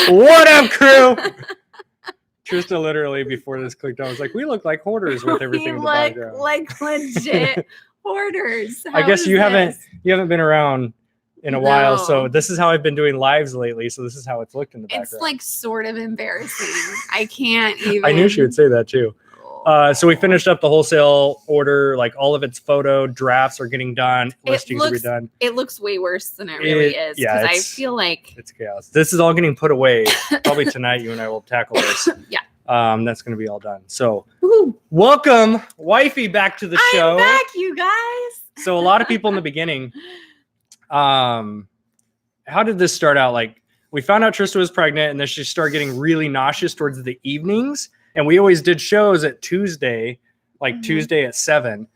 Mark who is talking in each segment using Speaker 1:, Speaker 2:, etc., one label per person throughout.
Speaker 1: What up, crew? Trista literally before this clicked on was like, we look like hoarders with everything in the background.
Speaker 2: Like legit hoarders.
Speaker 1: I guess you haven't been around in a while, so this is how I've been doing lives lately. So this is how it's looked in the background.
Speaker 2: It's like sort of embarrassing. I can't even.
Speaker 1: I knew she would say that too. So we finished up the wholesale order, like all of its photo drafts are getting done. Listings will be done.
Speaker 2: It looks way worse than it really is.
Speaker 1: Yeah,
Speaker 2: I feel like
Speaker 1: it's chaos. This is all getting put away. Probably tonight, you and I will tackle this.
Speaker 2: Yeah.
Speaker 1: That's going to be all done. So welcome, wifey, back to the show.
Speaker 2: I'm back, you guys.
Speaker 1: So a lot of people in the beginning, how did this start out? Like we found out Trista was pregnant and then she started getting really nauseous towards the evenings. And we always did shows at Tuesday, Tuesday at 7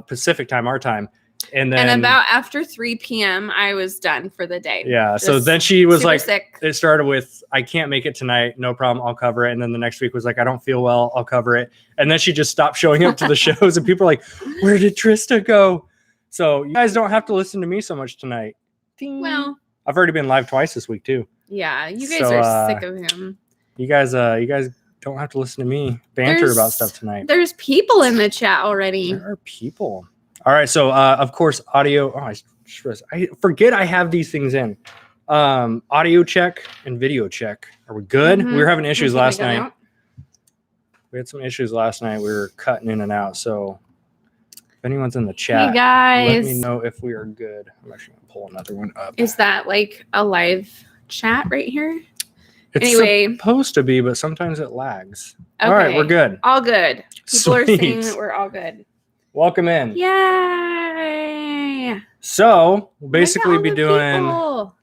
Speaker 1: Pacific time, our time. And
Speaker 2: about after 3 p.m., I was done for the day.
Speaker 1: Yeah. So then she was like,
Speaker 2: sick.
Speaker 1: It started with, I can't make it tonight. No problem. I'll cover it. And then the next week was like, I don't feel well. I'll cover it. And then she just stopped showing up to the shows. And people are like, where did Trista go? So you guys don't have to listen to me so much tonight. Ding.
Speaker 2: Well,
Speaker 1: I've already been live twice this week too.
Speaker 2: Yeah. You guys are sick of him.
Speaker 1: You guys don't have to listen to me banter about stuff tonight.
Speaker 2: There's people in the chat already.
Speaker 1: There are people. All right. So, of course, audio. Oh, I forget I have these things in. Audio check and video check. Are we good?
Speaker 2: Mm-hmm.
Speaker 1: We were having issues last night. We had some issues last night. We were cutting in and out. So, if anyone's in the chat,
Speaker 2: hey guys,
Speaker 1: let me know if we are good. I'm actually going to pull another one up.
Speaker 2: Is that like a live chat right here?
Speaker 1: It's supposed to be, but sometimes it lags.
Speaker 2: Okay.
Speaker 1: All right, we're good.
Speaker 2: All good. People are saying that we're all good.
Speaker 1: Welcome in.
Speaker 2: Yay!
Speaker 1: So we'll basically be doing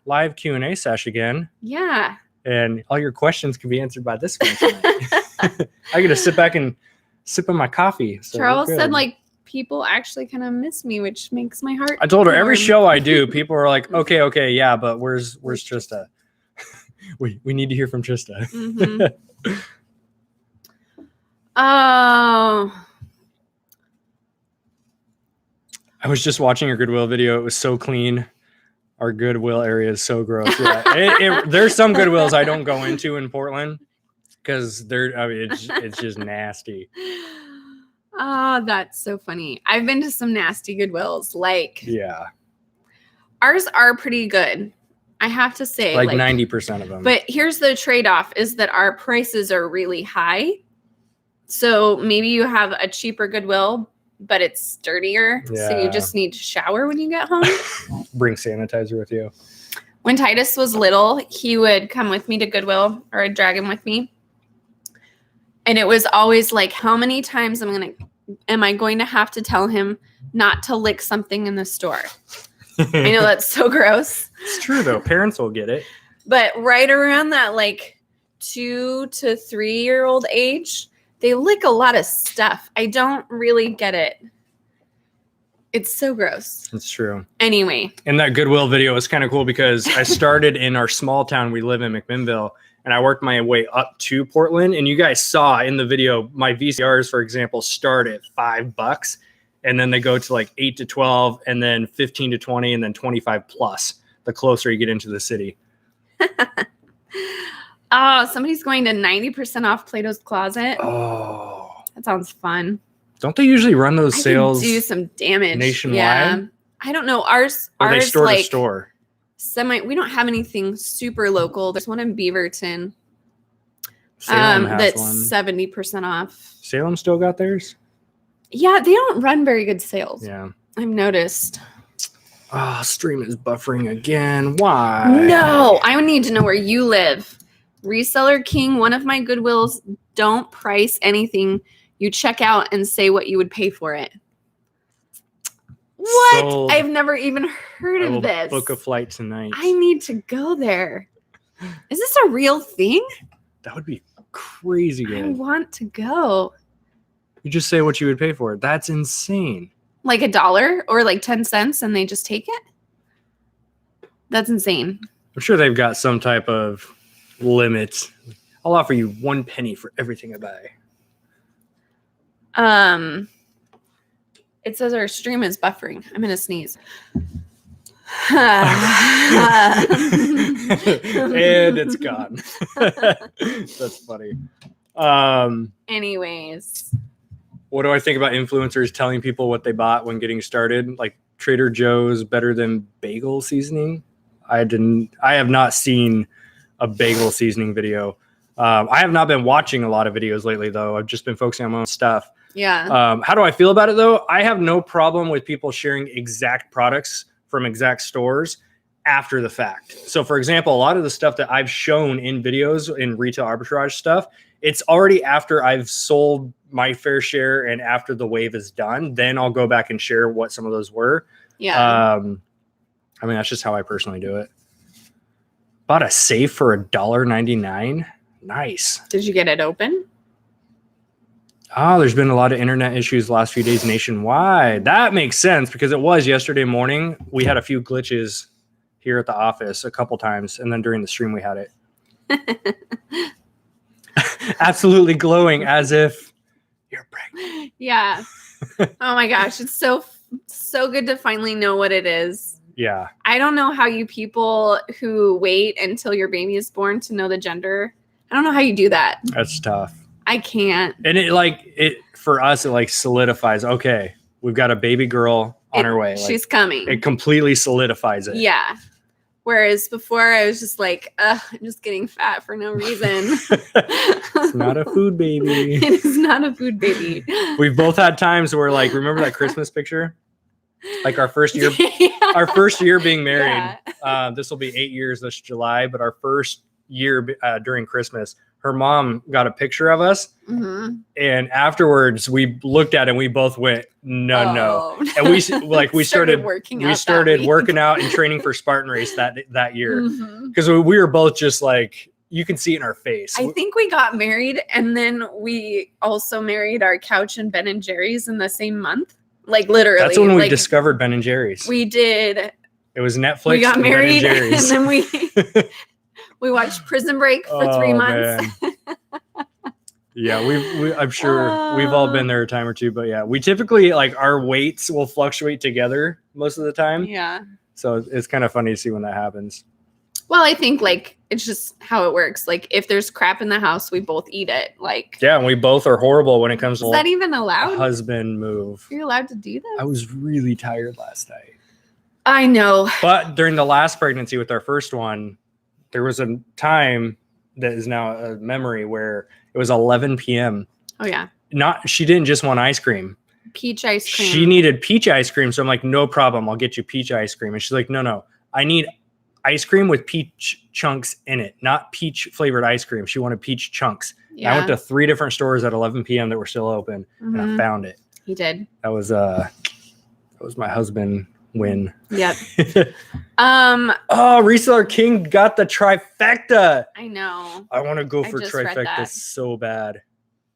Speaker 1: live Q&A sesh again.
Speaker 2: Yeah.
Speaker 1: And all your questions can be answered by this one tonight. I get to sit back and sip on my coffee. So
Speaker 2: Charles said like people actually kind of miss me, which makes my heart.
Speaker 1: I told her every show I do, people are like, okay, yeah, but where's Trista? We need to hear from Trista.
Speaker 2: Mm-hmm. Oh.
Speaker 1: I was just watching your Goodwill video. It was so clean. Our Goodwill area is so gross. Yeah. There's some Goodwills I don't go into in Portland because it's just nasty.
Speaker 2: Oh, that's so funny. I've been to some nasty Goodwills.
Speaker 1: Yeah.
Speaker 2: Ours are pretty good. I have to say,
Speaker 1: like 90% of them.
Speaker 2: But here's the trade-off is that our prices are really high. So maybe you have a cheaper Goodwill, but it's sturdier. Yeah. So you just need to shower when you get home.
Speaker 1: Bring sanitizer with you.
Speaker 2: When Titus was little, he would come with me to Goodwill, or I'd drag him with me. And it was always like, how many times am I going to have to tell him not to lick something in the store? I know that's so gross.
Speaker 1: It's true though. Parents will get it.
Speaker 2: But right around that 2 to 3 year old age, they lick a lot of stuff. I don't really get it. It's so gross.
Speaker 1: It's true.
Speaker 2: Anyway.
Speaker 1: And that Goodwill video was kind of cool because I started in our small town we live in, McMinnville, and I worked my way up to Portland. And you guys saw in the video, my VCRs, for example, start at $5. And then they go to 8 to 12 and then 15 to 20 and then 25 plus the closer you get into the city.
Speaker 2: Oh, somebody's going to 90% off Plato's Closet.
Speaker 1: Oh,
Speaker 2: that sounds fun.
Speaker 1: Don't they usually run those sales?
Speaker 2: Do some damage
Speaker 1: nationwide?
Speaker 2: Yeah. I don't know. Ours
Speaker 1: they store to store.
Speaker 2: We don't have anything super local. There's one in Beaverton.
Speaker 1: Salem has
Speaker 2: that's
Speaker 1: one.
Speaker 2: 70% off.
Speaker 1: Salem still got theirs?
Speaker 2: Yeah, they don't run very good sales.
Speaker 1: Yeah.
Speaker 2: I've noticed.
Speaker 1: Oh, stream is buffering again. Why?
Speaker 2: No, I need to know where you live. Reseller King, one of my Goodwills, don't price anything. You check out and say what you would pay for it. What?
Speaker 1: Sold.
Speaker 2: I've never even heard of this.
Speaker 1: Book a flight tonight.
Speaker 2: I need to go there. Is this a real thing?
Speaker 1: That would be crazy good.
Speaker 2: I want to go.
Speaker 1: You just say what you would pay for it. That's insane.
Speaker 2: Like $1 or 10 cents and they just take it? That's insane.
Speaker 1: I'm sure they've got some type of limit. I'll offer you 1 penny for everything I buy.
Speaker 2: It says our stream is buffering. I'm going to sneeze.
Speaker 1: And it's gone. That's funny.
Speaker 2: Anyways,
Speaker 1: what do I think about influencers telling people what they bought when getting started? Like Trader Joe's better than bagel seasoning. I have not seen a bagel seasoning video. I have not been watching a lot of videos lately, though. I've just been focusing on my own stuff.
Speaker 2: yeah.
Speaker 1: How do I feel about it, though? I have no problem with people sharing exact products from exact stores after the fact. So, for example, a lot of the stuff that I've shown in videos in retail arbitrage stuff, it's already after I've sold my fair share and after the wave is done. Then I'll go back and share what some of those were.
Speaker 2: Yeah.
Speaker 1: I mean, that's just how I personally do it. Bought a safe for $1.99. Nice.
Speaker 2: Did you get it open?
Speaker 1: Oh, there's been a lot of internet issues the last few days nationwide. That makes sense because it was yesterday morning. We had a few glitches here at the office a couple times, and then during the stream we had it. Absolutely glowing as if you're pregnant.
Speaker 2: Yeah. Oh my gosh, it's so good to finally know what it is.
Speaker 1: Yeah.
Speaker 2: I don't know how you people who wait until your baby is born to know the gender. I don't know how you do that.
Speaker 1: That's tough.
Speaker 2: I can't.
Speaker 1: And it for us, it like solidifies, okay, we've got a baby girl on her way.
Speaker 2: She's coming.
Speaker 1: It completely solidifies it.
Speaker 2: Yeah. Whereas before I was just like, I'm just getting fat for no reason.
Speaker 1: It's not a food baby.
Speaker 2: It is not a food baby.
Speaker 1: We've both had times where like, remember that Christmas picture? Like our first year,
Speaker 2: Yeah.
Speaker 1: our first year being married.
Speaker 2: Yeah.
Speaker 1: This will be 8 years this July, but our first year during Christmas, her mom got a picture of us.
Speaker 2: Mm-hmm.
Speaker 1: And afterwards we looked at it and we both went, no. And we started
Speaker 2: working
Speaker 1: out and training for Spartan race that year.
Speaker 2: Mm-hmm.
Speaker 1: Because we were both just like, you can see it in our face.
Speaker 2: I think we got married and then we also married our couch and Ben and Jerry's in the same month. Like literally.
Speaker 1: That's when we discovered Ben and Jerry's.
Speaker 2: We did.
Speaker 1: It was Netflix.
Speaker 2: We got married
Speaker 1: Ben and
Speaker 2: then we watched Prison Break for 3 months.
Speaker 1: Yeah, I'm sure we've all been there a time or two, but yeah, we typically like our weights will fluctuate together most of the time.
Speaker 2: Yeah.
Speaker 1: So it's kind of funny to see when that happens.
Speaker 2: Well, I think like it's just how it works. Like if there's crap in the house, we both eat it. Like
Speaker 1: yeah, and we both are horrible when it comes to
Speaker 2: is that even allowed?
Speaker 1: Husband move.
Speaker 2: You're allowed to do that?
Speaker 1: I was really tired last night.
Speaker 2: I know.
Speaker 1: But during the last pregnancy with our first one, there was a time that is now a memory where it was 11 p.m.
Speaker 2: Oh yeah.
Speaker 1: She didn't just want ice cream.
Speaker 2: Peach ice cream.
Speaker 1: She needed peach ice cream. So I'm like, no problem. I'll get you peach ice cream. And she's like, no. I need ice cream with peach chunks in it, not peach flavored ice cream. She wanted peach chunks.
Speaker 2: Yeah.
Speaker 1: I went to 3 different stores at 11 p.m. that were still open, and I found it.
Speaker 2: He did.
Speaker 1: That was my husband win.
Speaker 2: Yep.
Speaker 1: Oh, Reseller King got the trifecta.
Speaker 2: I know.
Speaker 1: I want to go for
Speaker 2: just read
Speaker 1: trifecta
Speaker 2: that.
Speaker 1: so bad.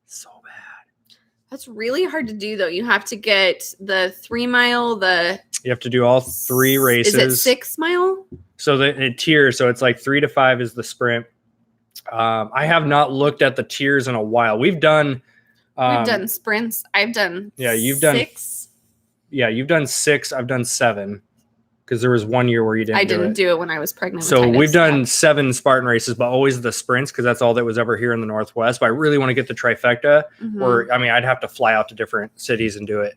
Speaker 1: So bad.
Speaker 2: That's really hard to do though. You have to get the 3 mile,
Speaker 1: You have to do all 3 races.
Speaker 2: Is it 6 mile?
Speaker 1: So it tiers. So it's like 3 to 5 is the sprint. I have not looked at the tiers in a while. We've done
Speaker 2: sprints. I've done
Speaker 1: you've
Speaker 2: 6.
Speaker 1: done you've done 6. I've done 7 because there was 1 year where you didn't.
Speaker 2: I didn't do it when I was pregnant.
Speaker 1: So we've done 7 Spartan races, but always the sprints because that's all that was ever here in the Northwest. But I really want to get the trifecta. Or I'd have to fly out to different cities and do it.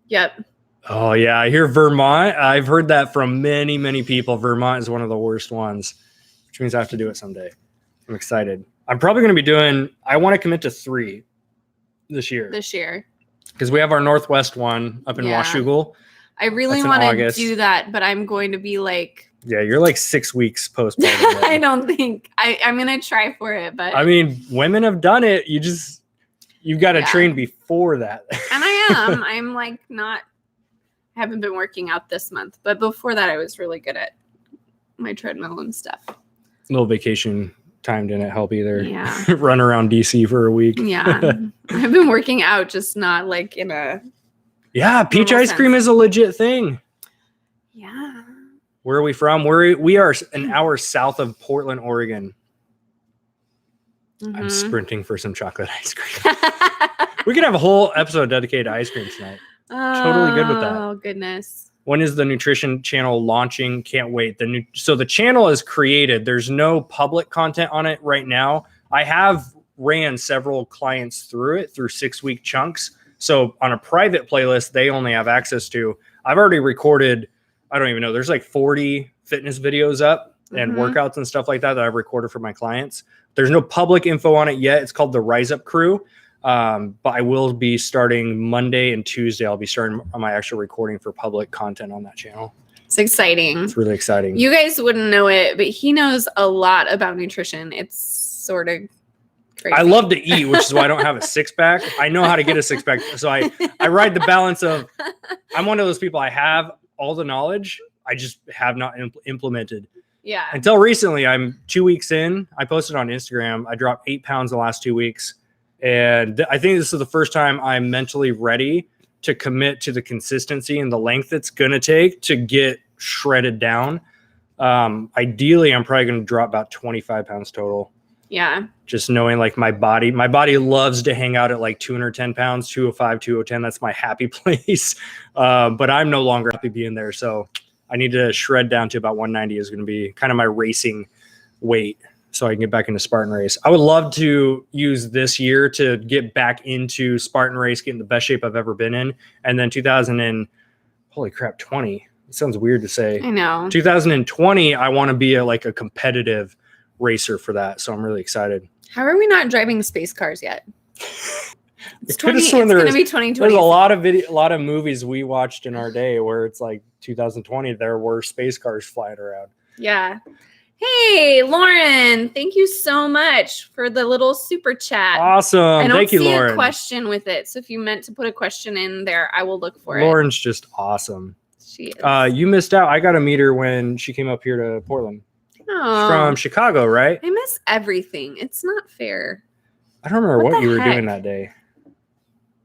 Speaker 2: Yep.
Speaker 1: Oh yeah, I hear Vermont. I've heard that from many, many people. Vermont is one of the worst ones, which means I have to do it someday. I'm excited. I'm probably going to be I want to commit to 3 this year. Because we have our Northwest one up in Washougal.
Speaker 2: I really want to do that, but I'm going to be like...
Speaker 1: Yeah, you're like 6 weeks postpartum.
Speaker 2: I don't think... I'm going to try for it, but...
Speaker 1: I mean, women have done it. You've got to train before that.
Speaker 2: And I am. I'm like not... I haven't been working out this month, but before that I was really good at my treadmill and stuff.
Speaker 1: No vacation time didn't help either.
Speaker 2: Yeah.
Speaker 1: Run around DC for a week.
Speaker 2: Yeah. I've been working out, just not like in a...
Speaker 1: Yeah, peach ice cream is a legit thing.
Speaker 2: Yeah.
Speaker 1: Where are we from? We are an hour south of Portland, Oregon. I'm sprinting for some chocolate ice cream. We could have a whole episode dedicated to ice cream tonight. Totally good with that.
Speaker 2: Oh, goodness.
Speaker 1: When is the nutrition channel launching? Can't wait. So the channel is created. There's no public content on it right now. I have ran several clients through it through 6-week chunks. So on a private playlist, they only have access to. I've already recorded, I don't even know, there's like 40 fitness videos up and workouts and stuff like that I've recorded for my clients. There's no public info on it yet. It's called the Rise Up Crew. But I will be starting Monday and Tuesday. I'll be starting on my actual recording for public content on that channel.
Speaker 2: It's exciting.
Speaker 1: It's really exciting.
Speaker 2: You guys wouldn't know it, but he knows a lot about nutrition. It's sort of crazy.
Speaker 1: I love to eat, which is why I don't have a 6-pack. I know how to get a 6-pack. So I ride the balance of, I'm one of those people, I have all the knowledge. I just have not implemented.
Speaker 2: Yeah.
Speaker 1: Until recently, I'm 2 weeks in. I posted on Instagram. I dropped 8 pounds the last 2 weeks. And I think this is the first time I'm mentally ready to commit to the consistency and the length it's going to take to get shredded down. Ideally, I'm probably going to drop about 25 pounds total.
Speaker 2: Yeah.
Speaker 1: Just knowing like my body loves to hang out at like 210 pounds, 205, 210. That's my happy place. But I'm no longer happy being there. So I need to shred down to about 190 is going to be kind of my racing weight, so I can get back into Spartan race. I would love to use this year to get back into Spartan race, get in the best shape I've ever been in. And then 20. It sounds weird to say.
Speaker 2: I know.
Speaker 1: 2020, I want to be a competitive racer for that. So I'm really excited.
Speaker 2: How are we not driving space cars yet? It's going to be 2020.
Speaker 1: There's a lot of movies we watched in our day where it's like 2020, there were space cars flying around.
Speaker 2: Yeah. Hey, Lauren, thank you so much for the little super chat.
Speaker 1: Awesome. Thank you, Lauren.
Speaker 2: I don't see a question with it. So if you meant to put a question in there, I will look for it.
Speaker 1: Lauren's just awesome.
Speaker 2: She is.
Speaker 1: You missed out. I got to meet her when she came up here to Portland.
Speaker 2: Oh,
Speaker 1: From Chicago, right?
Speaker 2: I miss everything. It's not fair.
Speaker 1: I don't remember what you were
Speaker 2: heck?
Speaker 1: doing that day.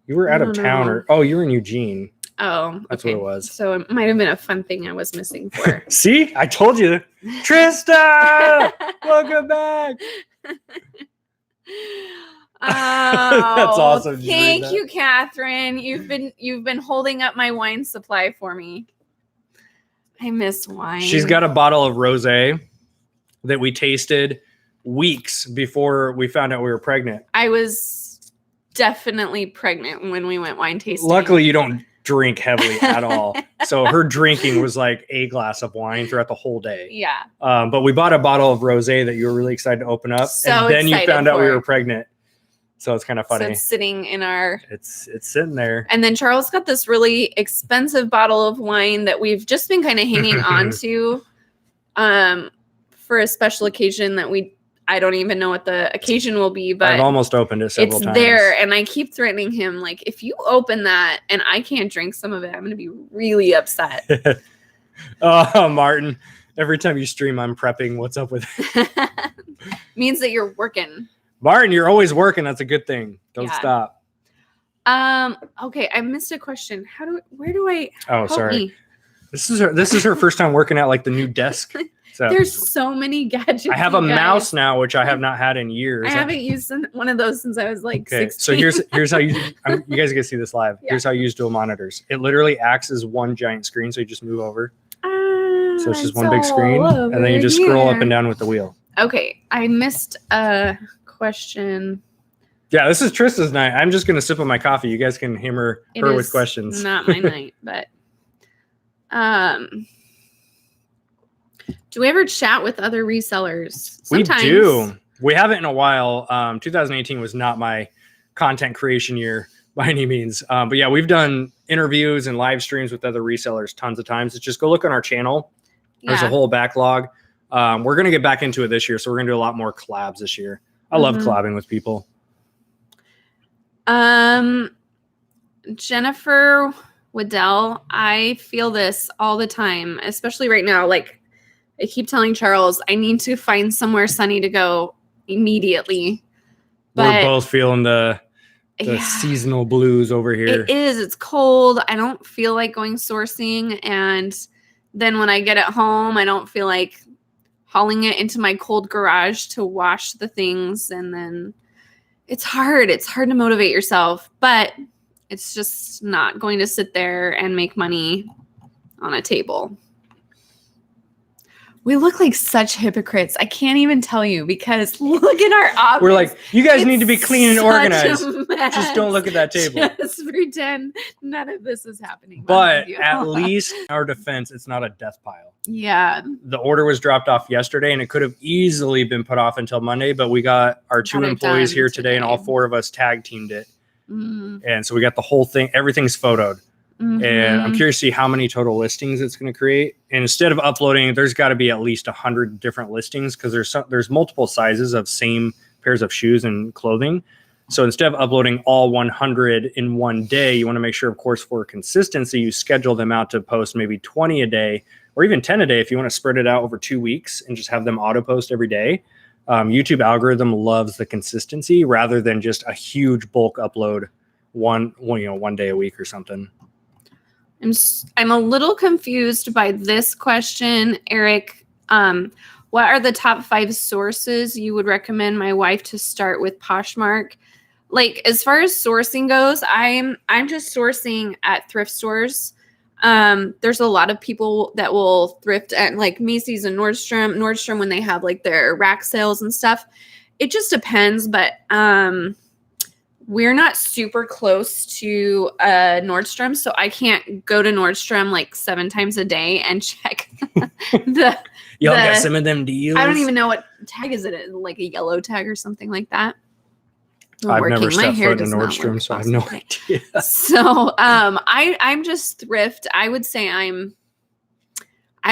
Speaker 1: You were out of town you were in Eugene.
Speaker 2: Oh,
Speaker 1: that's what it was.
Speaker 2: So it might have been a fun thing I was missing for.
Speaker 1: See, I told you, Trista, welcome back.
Speaker 2: Oh,
Speaker 1: that's awesome.
Speaker 2: Thank you, Catherine. You've been holding up my wine supply for me. I miss wine.
Speaker 1: She's got a bottle of rosé that we tasted weeks before we found out we were pregnant.
Speaker 2: I was definitely pregnant when we went wine tasting.
Speaker 1: Luckily, you don't drink heavily at all. So her drinking was like a glass of wine throughout the whole day.
Speaker 2: Yeah.
Speaker 1: But we bought a bottle of rosé that you were really excited to open up.
Speaker 2: So
Speaker 1: and then you found out we
Speaker 2: it.
Speaker 1: were pregnant. So it's kind of funny.
Speaker 2: So it's sitting in our...
Speaker 1: It's sitting there.
Speaker 2: And then Charles got this really expensive bottle of wine that we've just been kind of hanging on to for a special occasion that I don't even know what the occasion will be, but
Speaker 1: I've almost opened it several times.
Speaker 2: It's there, and I keep threatening him, like, if you open that and I can't drink some of it, I'm going to be really upset.
Speaker 1: Oh, Martin, every time you stream, I'm prepping. What's up with it?
Speaker 2: Means that you're working.
Speaker 1: Martin, you're always working. That's a good thing. Don't stop.
Speaker 2: Okay, I missed a question. Where do I?
Speaker 1: Oh, sorry. Me. This is her first time working at like the new desk. So
Speaker 2: there's so many gadgets.
Speaker 1: I have a mouse now, which I have not had in years.
Speaker 2: I haven't used one of those since I was like 16.
Speaker 1: So here's how you guys can see this live. Yeah. Here's how you use dual monitors. It literally acts as one giant screen. So you just move over. So it's just one big screen, and then you just scroll up and down with the wheel. Okay,
Speaker 2: I missed a question.
Speaker 1: Yeah, this is Trista's night. I'm just gonna sip on my coffee. You guys can hammer her with questions.
Speaker 2: Not my night, but do we ever chat with other resellers?
Speaker 1: Sometimes. We do. We haven't in a while. 2018 was not my content creation year by any means. But yeah, we've done interviews and live streams with other resellers tons of times. It's just go look on our channel. Yeah. There's a whole backlog. We're going to get back into it this year. So we're going to do a lot more collabs this year. I love collabing with people.
Speaker 2: Jennifer Waddell, I feel this all the time, especially right now. Like, I keep telling Charles, I need to find somewhere sunny to go immediately.
Speaker 1: But we're both feeling the seasonal blues over here.
Speaker 2: It is. It's cold. I don't feel like going sourcing. And then when I get at home, I don't feel like hauling it into my cold garage to wash the things. And then it's hard. It's hard to motivate yourself. But it's just not going to sit there and make money on a table. We look like such hypocrites. I can't even tell you because look at our office.
Speaker 1: We're like, you guys need to be clean and organized.
Speaker 2: Mess.
Speaker 1: Just don't look at that table.
Speaker 2: Just pretend none of this is happening.
Speaker 1: But at least in our defense, it's not a death pile.
Speaker 2: Yeah.
Speaker 1: The order was dropped off yesterday and it could have easily been put off until Monday, but we got our 2 employees here today and all 4 of us tag teamed it. And so we got the whole thing. Everything's photoed. And I'm curious to see how many total listings it's going to create. And instead of uploading, there's got to be at least 100 different listings because there's multiple sizes of same pairs of shoes and clothing. So instead of uploading all 100 in one day, you want to make sure, of course, for consistency, you schedule them out to post maybe 20 a day or even 10 a day if you want to spread it out over 2 weeks and just have them auto post every day. YouTube algorithm loves the consistency rather than just a huge bulk upload one day a week or something.
Speaker 2: I'm a little confused by this question, Eric. What are the top 5 sources you would recommend my wife to start with Poshmark? Like, as far as sourcing goes, I'm just sourcing at thrift stores. There's a lot of people that will thrift at like Macy's and Nordstrom when they have like their rack sales and stuff. It just depends, but we're not super close to Nordstrom, so I can't go to Nordstrom like 7 times a day and check
Speaker 1: Y'all got some of them deals?
Speaker 2: I don't even know what tag is it, like a yellow tag or something like that.
Speaker 1: I've never stepped foot in Nordstrom, so I have no idea.
Speaker 2: So I'm just thrift. I would say I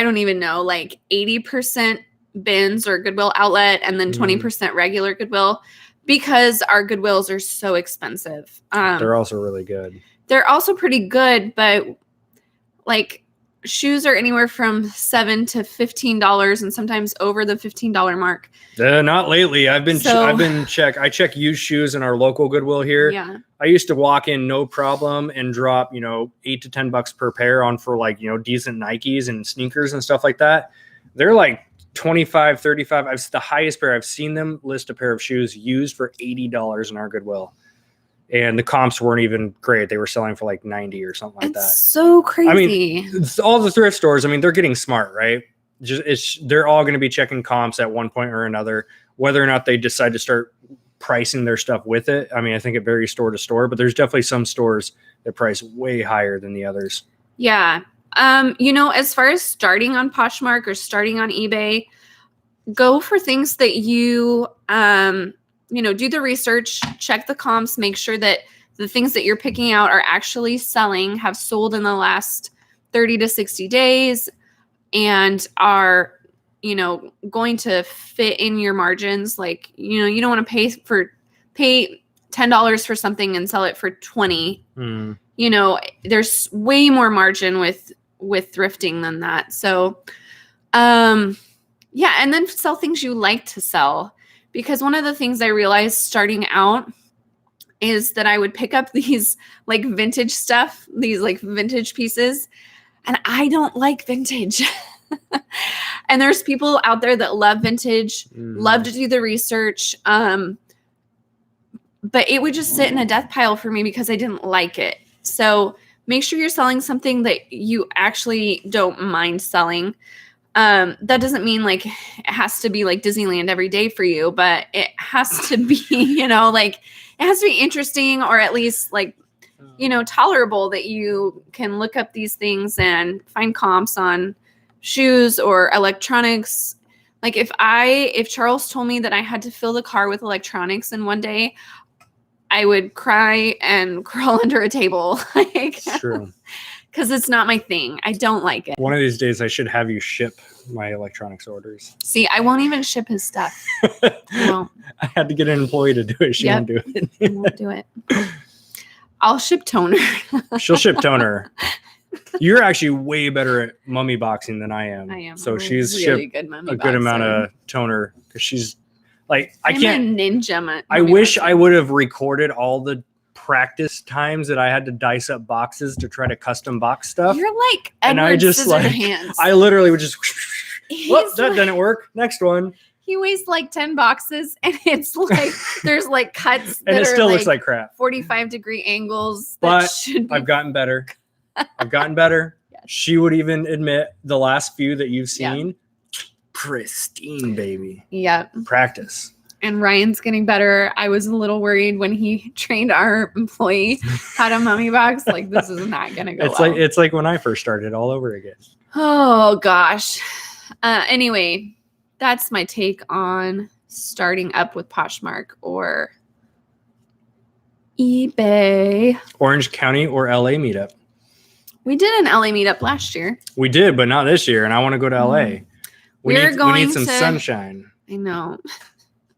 Speaker 2: don't even know, like 80% bins or Goodwill outlet and then 20% regular Goodwill. Because our Goodwills are so expensive.
Speaker 1: They're also really good.
Speaker 2: They're also pretty good, but like shoes are anywhere from $7 to $15 and sometimes over the $15 mark.
Speaker 1: Not lately. I check used shoes in our local Goodwill here.
Speaker 2: Yeah.
Speaker 1: I used to walk in no problem and drop, $8 to $10 per pair on for like, decent Nikes and sneakers and stuff like that. They're like 25, 35. The highest pair I've seen them list a pair of shoes used for $80 in our Goodwill. And the comps weren't even great. They were selling for like 90 or something like that.
Speaker 2: So crazy.
Speaker 1: I mean, all the thrift stores, they're getting smart, right? They're all going to be checking comps at one point or another, whether or not they decide to start pricing their stuff with it. I think it varies store to store, but there's definitely some stores that price way higher than the others.
Speaker 2: Yeah. As far as starting on Poshmark or starting on eBay, go for things that you, do the research, check the comps, make sure that the things that you're picking out are actually selling, have sold in the last 30 to 60 days, and are, going to fit in your margins. Like, you don't want to pay $10 for something and sell it for 20. There's way more margin with thrifting than that. So, and then sell things you like to sell. Because one of the things I realized starting out is that I would pick up these like vintage stuff, these like vintage pieces, and I don't like vintage. And there's people out there that love vintage, love to do the research. But it would just sit in a death pile for me because I didn't like it. So make sure you're selling something that you actually don't mind selling. That doesn't mean like it has to be like Disneyland every day for you, but it has to be, it has to be interesting or at least like, tolerable that you can look up these things and find comps on shoes or electronics. Like if Charles told me that I had to fill the car with electronics in one day, I would cry and crawl under a table.
Speaker 1: It's true.
Speaker 2: Because it's not my thing. I don't like it.
Speaker 1: One of these days, I should have you ship my electronics orders.
Speaker 2: See, I won't even ship his stuff. I won't.
Speaker 1: I had to get an employee to do it. She won't do it.
Speaker 2: I won't do it. I'll ship toner.
Speaker 1: She'll ship toner. You're actually way better at mummy boxing than I am.
Speaker 2: I am.
Speaker 1: So
Speaker 2: I'm
Speaker 1: she's
Speaker 2: really
Speaker 1: shipped
Speaker 2: good mummy
Speaker 1: a good
Speaker 2: boxer.
Speaker 1: amount of toner because she's like,
Speaker 2: I'm a ninja.
Speaker 1: I wish I would have recorded all the practice times that I had to dice up boxes to try to custom box stuff.
Speaker 2: You're like
Speaker 1: and
Speaker 2: Edward
Speaker 1: I just
Speaker 2: Scissorhands.
Speaker 1: I literally would just whoop, that
Speaker 2: like,
Speaker 1: didn't work. Next one.
Speaker 2: He weighs like 10 boxes and it's like there's like cuts
Speaker 1: and
Speaker 2: that
Speaker 1: it still looks like crap.
Speaker 2: 45-degree angles.
Speaker 1: But
Speaker 2: that should be
Speaker 1: I've gotten better. I've gotten better.
Speaker 2: Yes.
Speaker 1: She would even admit the last few that you've
Speaker 2: Yeah.
Speaker 1: seen, pristine, baby.
Speaker 2: Yep.
Speaker 1: Practice.
Speaker 2: And Ryan's getting better. I was a little worried when he trained our employee how to mummy box. Like, this is not gonna go well.
Speaker 1: It's like when I first started all over again.
Speaker 2: Oh gosh. Anyway, that's my take on starting up with Poshmark or eBay.
Speaker 1: Orange County or LA meetup.
Speaker 2: We did an LA meetup last year.
Speaker 1: We did, but not this year. And I want to go to LA. We need some sunshine.
Speaker 2: I know.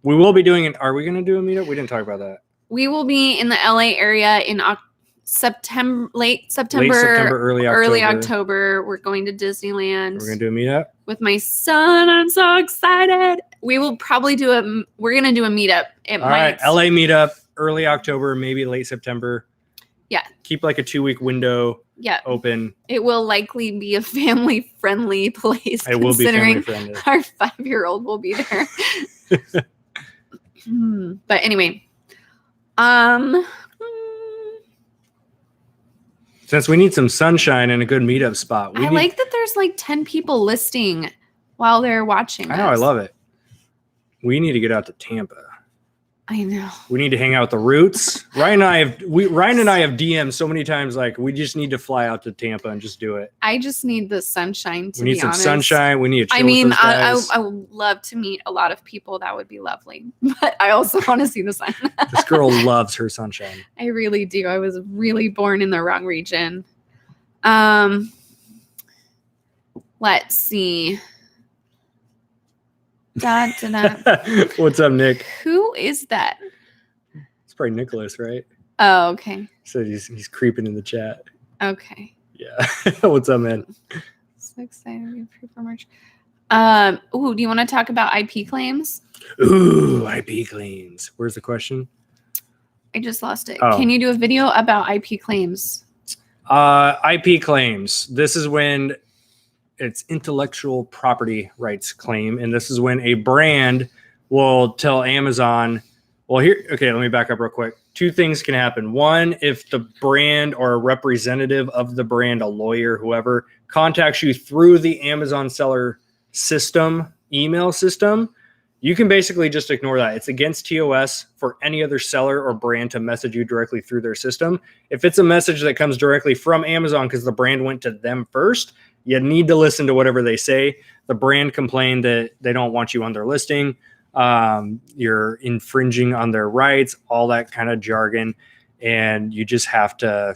Speaker 1: We will be doing it. Are we going to do a meetup? We didn't talk about that.
Speaker 2: We will be in the LA area in late September,
Speaker 1: Late September,
Speaker 2: early October. We're going to Disneyland.
Speaker 1: We're going to do a meetup
Speaker 2: with my son. I'm so excited. We will probably we're going to do a meetup.
Speaker 1: All right. LA meetup, early October, maybe late September.
Speaker 2: Yeah.
Speaker 1: Keep like a 2-week window open.
Speaker 2: It will likely be a family-friendly place.
Speaker 1: It will be family-friendly.
Speaker 2: Our 5-year-old will be there. But anyway,
Speaker 1: since we need some sunshine and a good meetup spot,
Speaker 2: I like that there's like 10 people listing while they're watching.
Speaker 1: I know, I love it. We need to get out to Tampa.
Speaker 2: I know.
Speaker 1: We need to hang out with the Roots. Ryan and I have DM'd so many times, like, we just need to fly out to Tampa and just do it.
Speaker 2: I just need the sunshine, to be honest.
Speaker 1: We need some sunshine. We need to chill
Speaker 2: with
Speaker 1: those guys.
Speaker 2: I would love to meet a lot of people. That would be lovely. But I also want to see the sun.
Speaker 1: This girl loves her sunshine.
Speaker 2: I really do. I was really born in the wrong region. Let's see.
Speaker 1: What's up, Nick?
Speaker 2: Who is that?
Speaker 1: It's probably Nicholas, right?
Speaker 2: Oh, okay.
Speaker 1: So he's creeping in the chat.
Speaker 2: Okay.
Speaker 1: Yeah. What's up, man?
Speaker 2: So excited for merch. Do you want to talk about IP claims?
Speaker 1: Ooh, IP claims. Where's the question?
Speaker 2: I just lost it.
Speaker 1: Oh.
Speaker 2: Can you do a video about IP claims?
Speaker 1: IP claims. This is when it's intellectual property rights claim. And this is when a brand will tell Amazon, well, let me back up real quick. 2 things can happen. One, if the brand or a representative of the brand, a lawyer, whoever, contacts you through the Amazon seller system, email system, you can basically just ignore that. It's against TOS for any other seller or brand to message you directly through their system. If it's a message that comes directly from Amazon because the brand went to them first, you need to listen to whatever they say. The brand complained that they don't want you on their listing. You're infringing on their rights, all that kind of jargon, and you just have to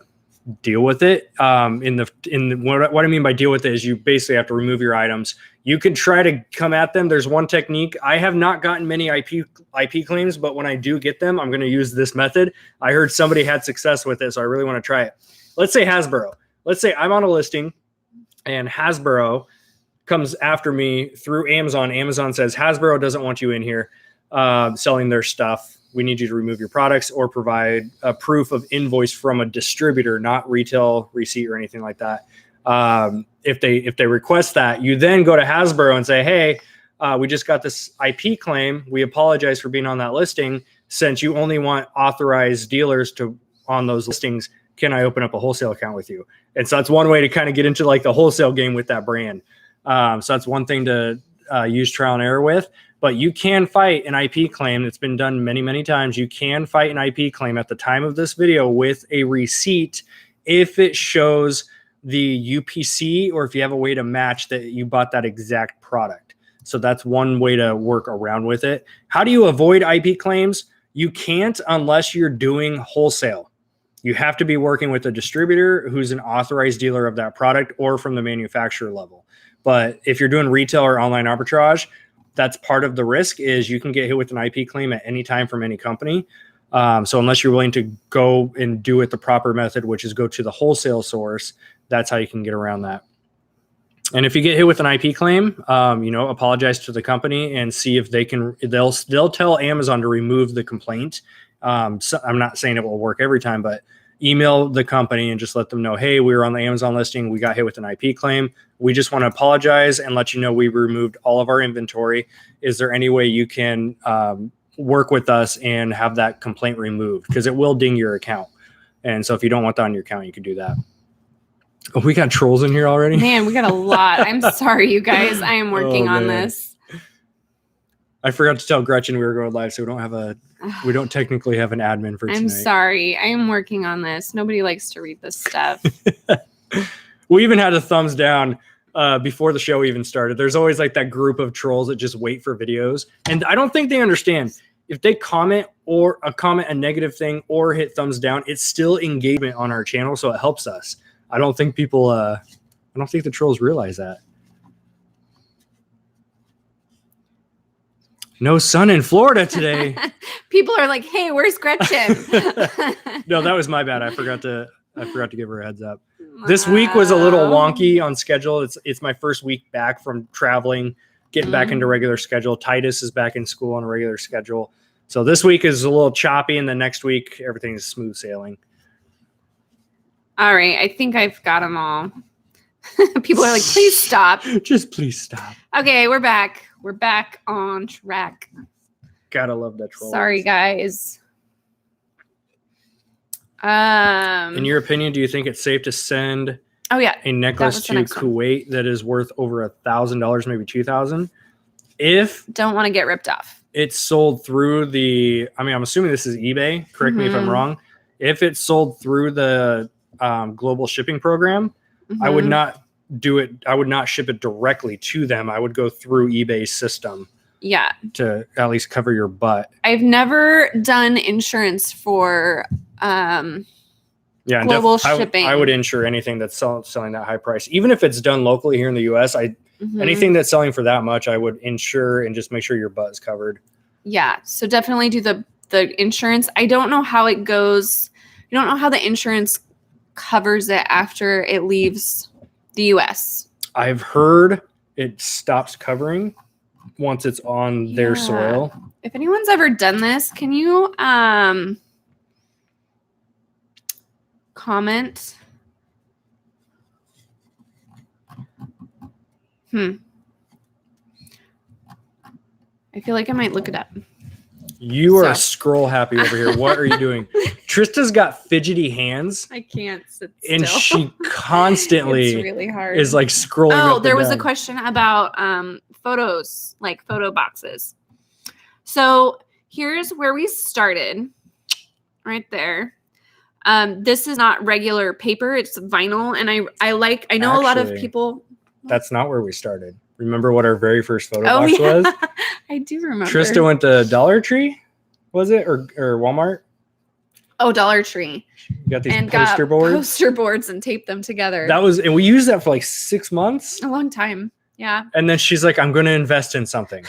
Speaker 1: deal with it. What I mean by deal with it is you basically have to remove your items. You can try to come at them. There's one technique. I have not gotten many IP claims, but when I do get them, I'm going to use this method. I heard somebody had success with it, so I really want to try it. Let's say Hasbro. Let's say I'm on a listing and Hasbro comes after me through Amazon. Amazon says, Hasbro doesn't want you in here selling their stuff. We need you to remove your products or provide a proof of invoice from a distributor, not retail receipt or anything like that. If they request that, you then go to Hasbro and say, hey, we just got this IP claim. We apologize for being on that listing. Since you only want authorized dealers on those listings, can I open up a wholesale account with you? And so that's one way to kind of get into like the wholesale game with that brand. So that's one thing to use trial and error with. But you can fight an IP claim. It's been done many, many times. You can fight an IP claim at the time of this video with a receipt if it shows the UPC or if you have a way to match that you bought that exact product. So that's one way to work around with it. How do you avoid IP claims? You can't unless you're doing wholesale. You have to be working with a distributor who's an authorized dealer of that product or from the manufacturer level. But if you're doing retail or online arbitrage, that's part of the risk is you can get hit with an IP claim at any time from any company. So unless you're willing to go and do it the proper method, which is go to the wholesale source, that's how you can get around that. And if you get hit with an IP claim, apologize to the company and see if they'll tell Amazon to remove the complaint. So I'm not saying it will work every time, but email the company and just let them know, hey, we were on the Amazon listing. We got hit with an IP claim. We just want to apologize and let you know we removed all of our inventory. Is there any way you can work with us and have that complaint removed? Because it will ding your account. And so if you don't want that on your account, you can do that. Oh, we got trolls in here already?
Speaker 2: Man, we got a lot. I'm sorry, you guys. I am working on this.
Speaker 1: I forgot to tell Gretchen we were going live, so we don't technically have an admin for tonight.
Speaker 2: I'm sorry. I am working on this. Nobody likes to read this stuff.
Speaker 1: We even had a thumbs down before the show even started. There's always like that group of trolls that just wait for videos. And I don't think they understand. If they comment a negative thing or hit thumbs down, it's still engagement on our channel, so it helps us. I don't think the trolls realize that. No sun in Florida today.
Speaker 2: People are like, "Hey, where's Gretchen?"
Speaker 1: No, that was my bad. I forgot to give her a heads up. This week was a little wonky on schedule. It's my first week back from traveling, getting back into regular schedule. Titus is back in school on a regular schedule. So this week is a little choppy, and then next week everything is smooth sailing.
Speaker 2: All right, I think I've got them all. People are like, "Please stop."
Speaker 1: Just please stop.
Speaker 2: Okay, we're back. We're back on track.
Speaker 1: Gotta love that troll.
Speaker 2: Sorry, guys.
Speaker 1: In your opinion, do you think it's safe to send a necklace to Kuwait that is worth over $1,000, maybe $2,000? If
Speaker 2: don't want to get ripped off.
Speaker 1: It's sold through I'm assuming this is eBay. Correct me if I'm wrong. If it's sold through the global shipping program, I would not do it. I would not ship it directly to them. I would go through eBay's system.
Speaker 2: Yeah.
Speaker 1: To at least cover your butt.
Speaker 2: I've never done insurance for global shipping.
Speaker 1: I would insure anything that's selling that high price. Even if it's done locally here in the US, anything that's selling for that much, I would insure and just make sure your butt is covered.
Speaker 2: Yeah. So definitely do the insurance. I don't know how it goes. I don't know how the insurance covers it after it leaves the US. I've
Speaker 1: heard it stops covering once it's on their soil.
Speaker 2: If anyone's ever done this, can you comment? I feel like I might look it up.
Speaker 1: You are scroll happy over here. What are you doing? Trista's got fidgety hands.
Speaker 2: I can't sit still.
Speaker 1: And she constantly
Speaker 2: it's really hard.
Speaker 1: is like scrolling.
Speaker 2: Oh, there was a question about photos, like photo boxes. So here's where we started. Right there. This is not regular paper, it's vinyl. And I know a lot of people.
Speaker 1: That's not where we started. Remember what our very first photo box was?
Speaker 2: I do remember.
Speaker 1: Trista went to Dollar Tree, was it? Or Walmart?
Speaker 2: Oh, Dollar Tree.
Speaker 1: You got these poster boards?
Speaker 2: Poster boards and taped them together.
Speaker 1: And we used that for like 6 months.
Speaker 2: A long time. Yeah.
Speaker 1: And then she's like, I'm going to invest in something.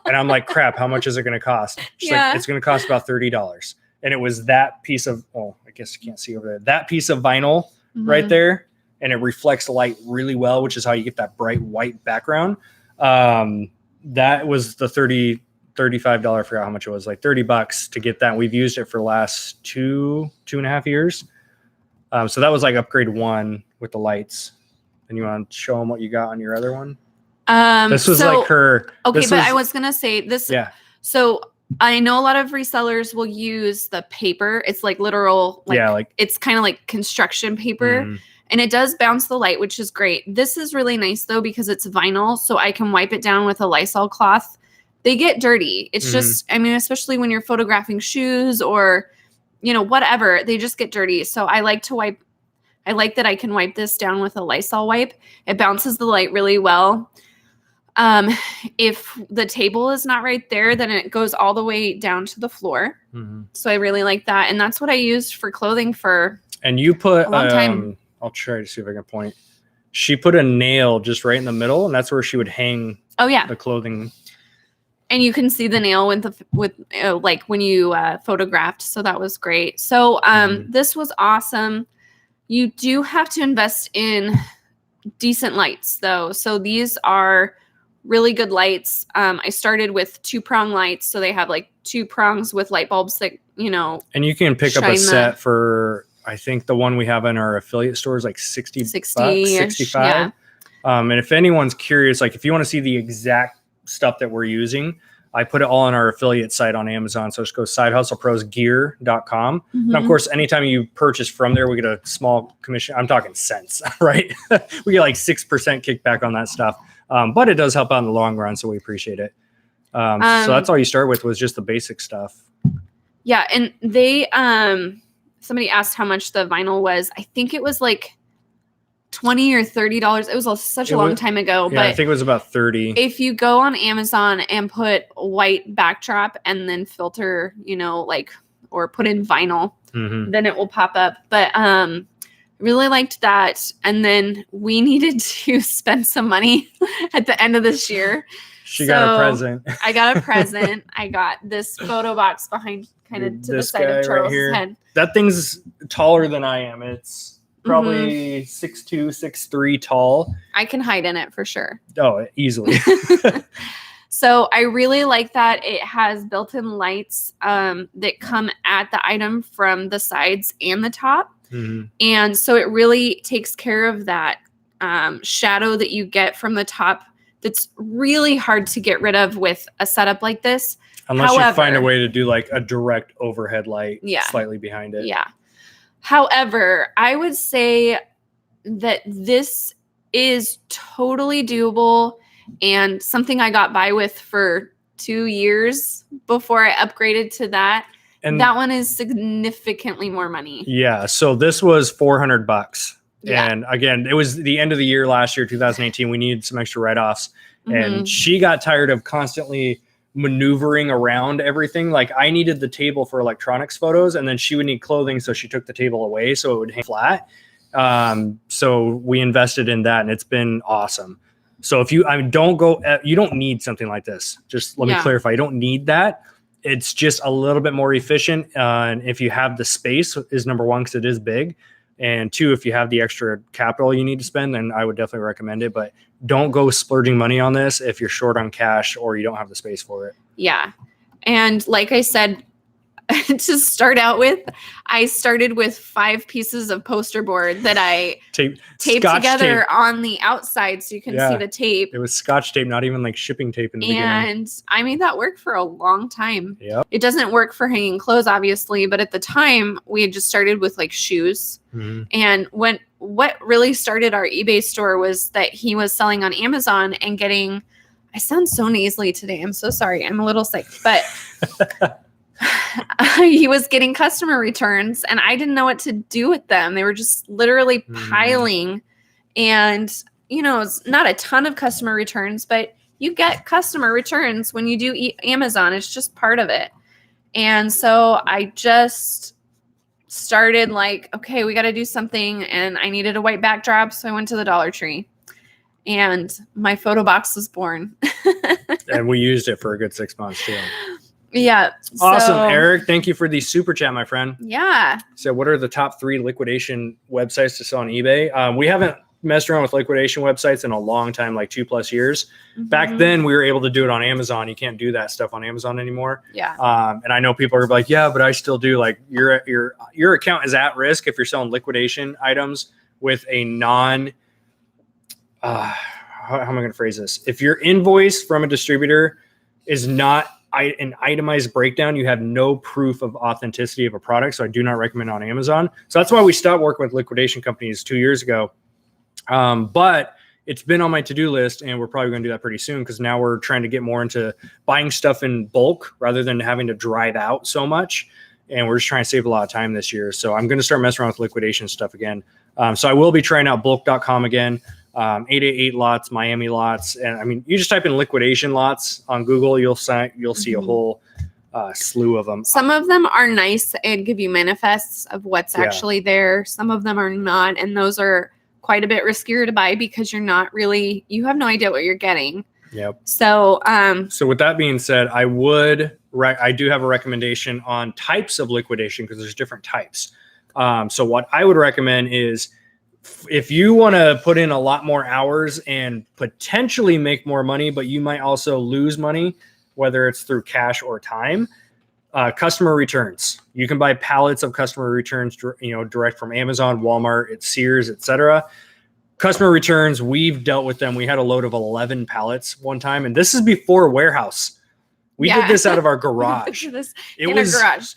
Speaker 1: And I'm like, crap, how much is it going to cost? She's like, it's going to cost about $30. And it was that piece of, I guess you can't see over there, that piece of vinyl right there. And it reflects light really well, which is how you get that bright white background. That was the $35, I forgot how much it was, like $30 to get that. We've used it for the last two and a half years. So that was like upgrade 1 with the lights. And you want to show them what you got on your other one? This was like her.
Speaker 2: Okay, I was going to say this.
Speaker 1: Yeah.
Speaker 2: So I know a lot of resellers will use the paper. It's like literal. It's kind of like construction paper. And it does bounce the light, which is great. This is really nice, though, because it's vinyl, so I can wipe it down with a Lysol cloth. They get dirty. It's just, especially when you're photographing shoes or, whatever, they just get dirty. So I like that I can wipe this down with a Lysol wipe. It bounces the light really well. If the table is not right there, then it goes all the way down to the floor. So I really like that. And that's what I used for clothing for
Speaker 1: a long
Speaker 2: time.
Speaker 1: I'll try to see if I can point. She put a nail just right in the middle, and that's where she would hang the clothing.
Speaker 2: And you can see the nail with like when you photographed. So that was great. So this was awesome. You do have to invest in decent lights, though. So these are really good lights. I started with 2-prong lights. So they have like 2 prongs with light bulbs that,
Speaker 1: And you can pick up a set for... I think the one we have in our affiliate store is like 60 bucks, 65.
Speaker 2: Yeah.
Speaker 1: And if anyone's curious, like if you want to see the exact stuff that we're using, I put it all on our affiliate site on Amazon. So just go sidehustleprosgear.com. And of course, anytime you purchase from there, we get a small commission. I'm talking cents, right? We get like 6% kickback on that stuff. But it does help out in the long run. So we appreciate it. So that's all you start with, was just the basic stuff.
Speaker 2: Yeah. And they, somebody asked how much the vinyl was. I think it was like $20 or $30. It was such a long time ago.
Speaker 1: Yeah,
Speaker 2: but
Speaker 1: I think it was about 30.
Speaker 2: If you go on Amazon and put white backdrop and then filter, or put in vinyl, then it will pop up. But really liked that. And then we needed to spend some money at the end of this year.
Speaker 1: She got a present.
Speaker 2: I got a present. I got this photo box behind kind of to the side of Charles's head.
Speaker 1: That thing's taller than I am. It's probably 6'2", 6'3" tall.
Speaker 2: I can hide in it for sure.
Speaker 1: Oh, easily.
Speaker 2: So I really like that it has built-in lights that come at the item from the sides and the top. And so it really takes care of that shadow that you get from the top that's really hard to get rid of with a setup like this.
Speaker 1: Unless you find a way to do like a direct overhead light slightly behind it.
Speaker 2: Yeah. However, I would say that this is totally doable and something I got by with for 2 years before I upgraded to that. And that one is significantly more money.
Speaker 1: Yeah. So this was $400. Yeah. And again, it was the end of the year last year, 2018. We needed some extra write-offs. And she got tired of constantly maneuvering around everything. Like I needed the table for electronics photos, and then she would need clothing. So she took the table away so it would hang flat. So we invested in that, and it's been awesome. So if you, you don't need something like this. Just let me clarify. You don't need that. It's just a little bit more efficient. And if you have the space is number one, because it is big. And two, if you have the extra capital you need to spend, then I would definitely recommend it. But don't go splurging money on this if you're short on cash or you don't have the space for it. Yeah.
Speaker 2: And like I said, to start out with, I started with 5 pieces of poster board that I taped together on the outside so you can see the tape.
Speaker 1: It was Scotch tape, not even like shipping tape in the beginning.
Speaker 2: And I made that work for a long time.
Speaker 1: Yep.
Speaker 2: It doesn't work for hanging clothes, obviously, but at the time we had just started with like shoes. And what really started our eBay store was that he was selling on Amazon and getting, I sound so nasally today. I'm so sorry. I'm a little sick, but he was getting customer returns and I didn't know what to do with them. They were just literally piling, and it's not a ton of customer returns, but you get customer returns when you do Amazon. It's just part of it. And so I just started like, okay, we got to do something. And I needed a white backdrop. So I went to the Dollar Tree and my photo box was born.
Speaker 1: And we used it for a good 6 months too.
Speaker 2: Yeah.
Speaker 1: Awesome. Eric, thank you for the super chat, my friend.
Speaker 2: Yeah.
Speaker 1: So what are the top 3 liquidation websites to sell on eBay? We haven't messed around with liquidation websites in a long time, like 2+ years. Back then we were able to do it on Amazon. You can't do that stuff on Amazon anymore.
Speaker 2: Yeah.
Speaker 1: And I know people are like, yeah, but I still do. Like your account is at risk if you're selling liquidation items with a how am I going to phrase this? If your invoice from a distributor is not an itemized breakdown, you have no proof of authenticity of a product. So I do not recommend on Amazon. So that's why we stopped working with liquidation companies 2 years ago. But it's been on my to-do list, and we're probably going to do that pretty soon because now we're trying to get more into buying stuff in bulk rather than having to drive out so much. And we're just trying to save a lot of time this year. So I'm going to start messing around with liquidation stuff again. So I will be trying out bulk.com again, 888 lots, Miami lots. And I mean, you just type in liquidation lots on Google, you'll see a whole slew of them.
Speaker 2: Some of them are nice and give you manifests of what's actually there. Some of them are not. And those are quite a bit riskier to buy because you have no idea what you're getting.
Speaker 1: Yep.
Speaker 2: So,
Speaker 1: so with that being said, I do have a recommendation on types of liquidation because there's different types. So what I would recommend is if you want to put in a lot more hours and potentially make more money, but you might also lose money, whether it's through cash or time, customer returns. You can buy pallets of customer returns, direct from Amazon, Walmart, Sears, etc. Customer returns, we've dealt with them. We had a load of 11 pallets one time, and this is before warehouse. We did this out of our garage.
Speaker 2: It was our garage.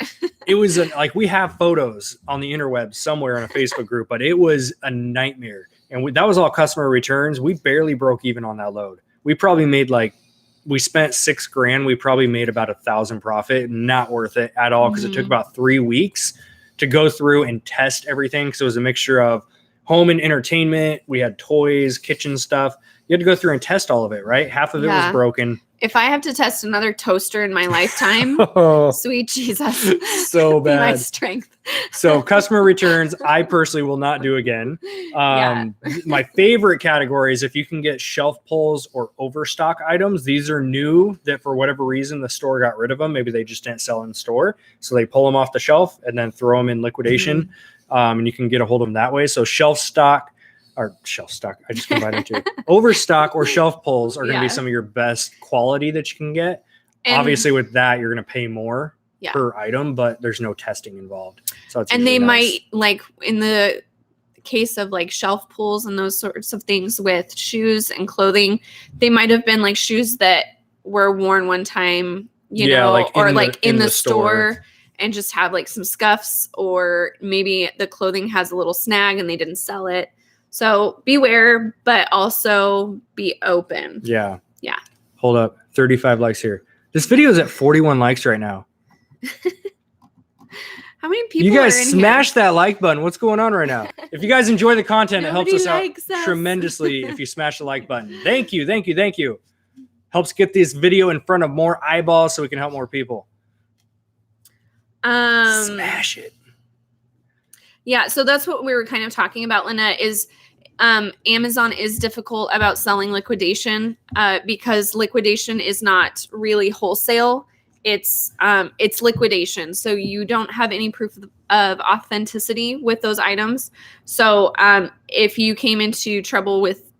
Speaker 1: It was like, we have photos on the interweb somewhere in a Facebook group, but it was a nightmare. And that was all customer returns. We barely broke even on that load. We probably made we spent $6,000. We probably made about 1,000 profit. Not worth it at all, because it took about 3 weeks to go through and test everything. So it was a mixture of home and entertainment. We had toys, kitchen stuff. You had to go through and test all of it, right? Half of it was broken.
Speaker 2: If I have to test another toaster in my lifetime, sweet Jesus.
Speaker 1: So bad.
Speaker 2: My strength.
Speaker 1: So customer returns, I personally will not do again. My favorite category is if you can get shelf pulls or overstock items. These are new that for whatever reason the store got rid of them. Maybe they just didn't sell in store. So they pull them off the shelf and then throw them in liquidation. And you can get a hold of them that way. So shelf stock, I just combined them too. Overstock or shelf pulls are going to be some of your best quality that you can get. And obviously with that, you're going to pay more per item, but there's no testing involved. So it's
Speaker 2: they might, like in the case of like shelf pulls and those sorts of things with shoes and clothing, they might have been like shoes that were worn one time, you know, like in the store. And just have like some scuffs, or maybe the clothing has a little snag and they didn't sell it. So beware, but also be open.
Speaker 1: Yeah. Hold up. 35 likes here. This video is at 41 likes right now.
Speaker 2: How many people?
Speaker 1: You guys smash that like button. What's going on right now? If you guys enjoy the content, it helps us out tremendously if you smash the like button. Thank you. Helps get this video in front of more eyeballs so we can help more people. Smash it.
Speaker 2: Yeah, so that's what we were kind of talking about, Lynette, is Amazon is difficult about selling liquidation because liquidation is not really wholesale. It's liquidation. So you don't have any proof of authenticity with those items. So if you came into trouble with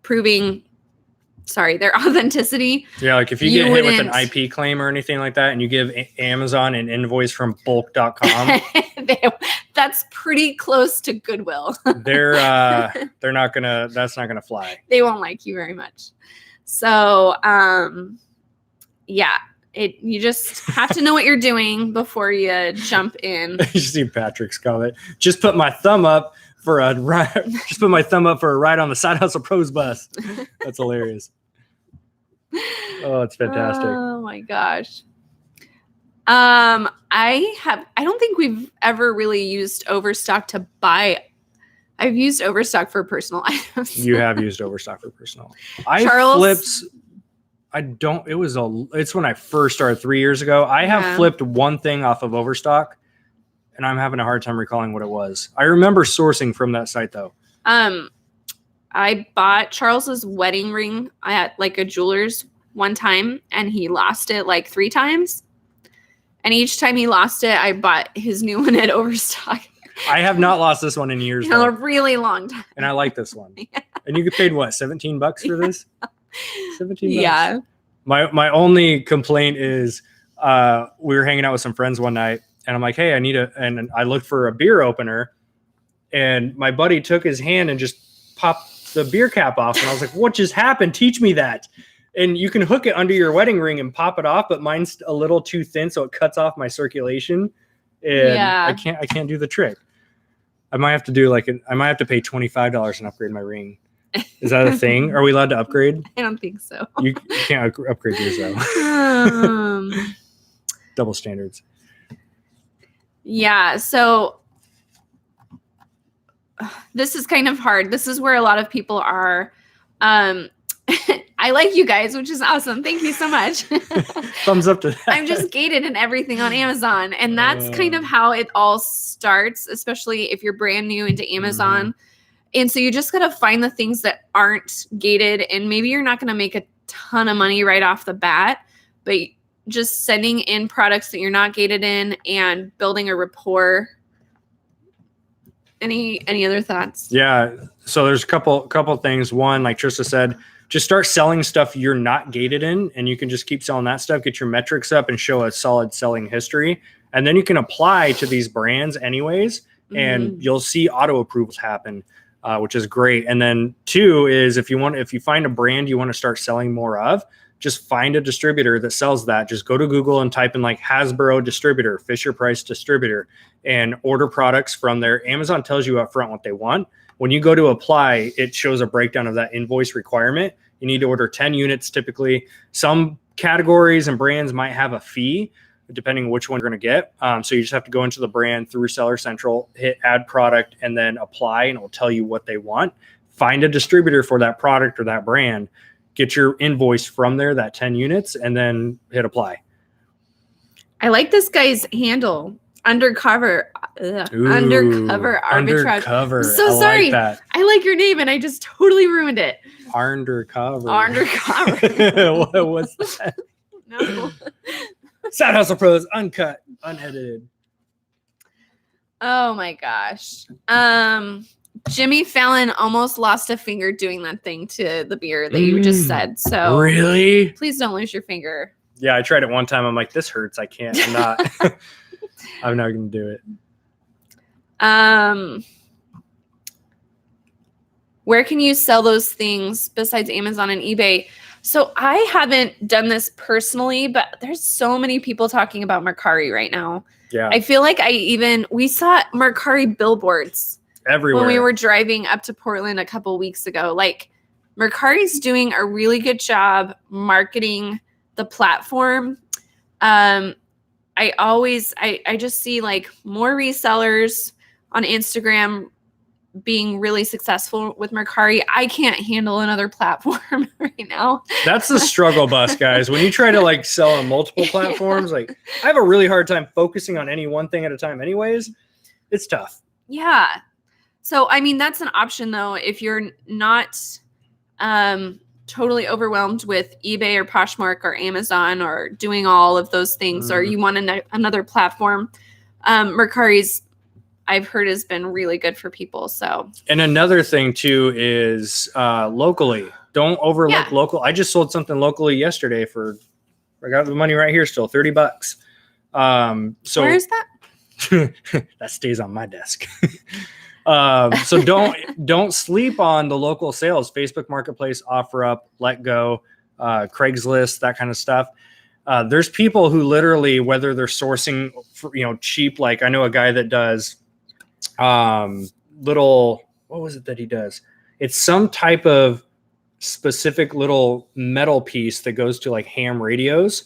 Speaker 2: proving their authenticity.
Speaker 1: Yeah, like if you get hit with an IP claim or anything like that and you give Amazon an invoice from bulk.com.
Speaker 2: That's pretty close to Goodwill.
Speaker 1: That's not gonna fly.
Speaker 2: They won't like you very much. So you just have to know what you're doing before you jump in.
Speaker 1: You see Patrick's comment. Just put my thumb up for a ride. Just put my thumb up for a ride on the Side Hustle Pros bus. That's hilarious. Oh, it's fantastic.
Speaker 2: Oh my gosh. I don't think we've ever really used Overstock to buy. I've used Overstock for personal items.
Speaker 1: You have used Overstock for personal. It's when I first started 3 years ago. I have flipped one thing off of Overstock, and I'm having a hard time recalling what it was. I remember sourcing from that site though.
Speaker 2: I bought Charles's wedding ring at like a jeweler's one time, and he lost it like 3 times. And each time he lost it, I bought his new one at Overstock.
Speaker 1: I have not lost this one in years.
Speaker 2: In a really long time.
Speaker 1: And I like this one. Yeah. And you get paid what, $17 for this? $17.
Speaker 2: Yeah.
Speaker 1: My only complaint is we were hanging out with some friends one night, and I'm like, hey, and I looked for a beer opener, and my buddy took his hand and just popped the beer cap off. And I was like, what just happened? Teach me that. And you can hook it under your wedding ring and pop it off, but mine's a little too thin, so it cuts off my circulation. And I can't do the trick. I might have to do I might have to pay $25 and upgrade my ring. Is that a thing? Are we allowed to upgrade?
Speaker 2: I don't think so.
Speaker 1: You can't upgrade yours though. Double standards.
Speaker 2: Yeah. So this is kind of hard. This is where a lot of people are. I like you guys, which is awesome. Thank you so much.
Speaker 1: Thumbs up to that.
Speaker 2: I'm just gated in everything on Amazon. And that's kind of how it all starts, especially if you're brand new into Amazon. Mm-hmm. And so you just got to find the things that aren't gated. And maybe you're not going to make a ton of money right off the bat, but just sending in products that you're not gated in and building a rapport. Any other thoughts? Yeah.
Speaker 1: So there's a couple things. One, like Trista said, just start selling stuff you're not gated in, and you can just keep selling that stuff, get your metrics up and show a solid selling history. And then you can apply to these brands anyways, and you'll see auto approvals happen, which is great. And then 2 is if you find a brand you want to start selling more of, just find a distributor that sells that. Just go to Google and type in like Hasbro distributor, Fisher Price distributor, and order products from there. Amazon tells you up front what they want. When you go to apply, it shows a breakdown of that invoice requirement. You need to order 10 units typically. Some categories and brands might have a fee, depending on which one you're going to get. So you just have to go into the brand through Seller Central, hit add product, and then apply, and it will tell you what they want. Find a distributor for that product or that brand. Get your invoice from there, that 10 units, and then hit apply.
Speaker 2: I like this guy's handle. Undercover. Undercover arbitrage.
Speaker 1: Undercover.
Speaker 2: I'm so
Speaker 1: I
Speaker 2: sorry.
Speaker 1: like that.
Speaker 2: I like your name and I just totally ruined it.
Speaker 1: Undercover.
Speaker 2: Undercover.
Speaker 1: What was that?
Speaker 2: No.
Speaker 1: Side Hustle Pros, uncut, unedited.
Speaker 2: Oh my gosh. Jimmy Fallon almost lost a finger doing that thing to the beer that you just said. So
Speaker 1: really?
Speaker 2: Please don't lose your finger.
Speaker 1: Yeah, I tried it one time. I'm like, this hurts. I can't. I'm not. I'm not going to do it.
Speaker 2: Where can you sell those things besides Amazon and eBay? So I haven't done this personally, but there's so many people talking about Mercari right now.
Speaker 1: Yeah.
Speaker 2: I feel like we saw Mercari billboards
Speaker 1: everywhere
Speaker 2: when we were driving up to Portland a couple weeks ago. Like, Mercari's doing a really good job marketing the platform. I just see like more resellers on Instagram being really successful with Mercari. I can't handle another platform right now.
Speaker 1: That's the struggle bus, guys. When you try to like sell on multiple platforms, like I have a really hard time focusing on any one thing at a time anyways. It's tough.
Speaker 2: Yeah. So, I mean, that's an option though. If you're not totally overwhelmed with eBay or Poshmark or Amazon or doing all of those things, or you want another platform, Mercari's, I've heard, has been really good for people. So, and
Speaker 1: another thing too is locally. Don't overlook local. I just sold something locally yesterday I got the money right here still, $30. So
Speaker 2: where is that?
Speaker 1: That stays on my desk. So don't sleep on the local sales. Facebook Marketplace, OfferUp, Let Go, Craigslist, that kind of stuff. There's people who literally, whether they're sourcing for, cheap, like I know a guy that does what was it that he does? It's some type of specific little metal piece that goes to like ham radios.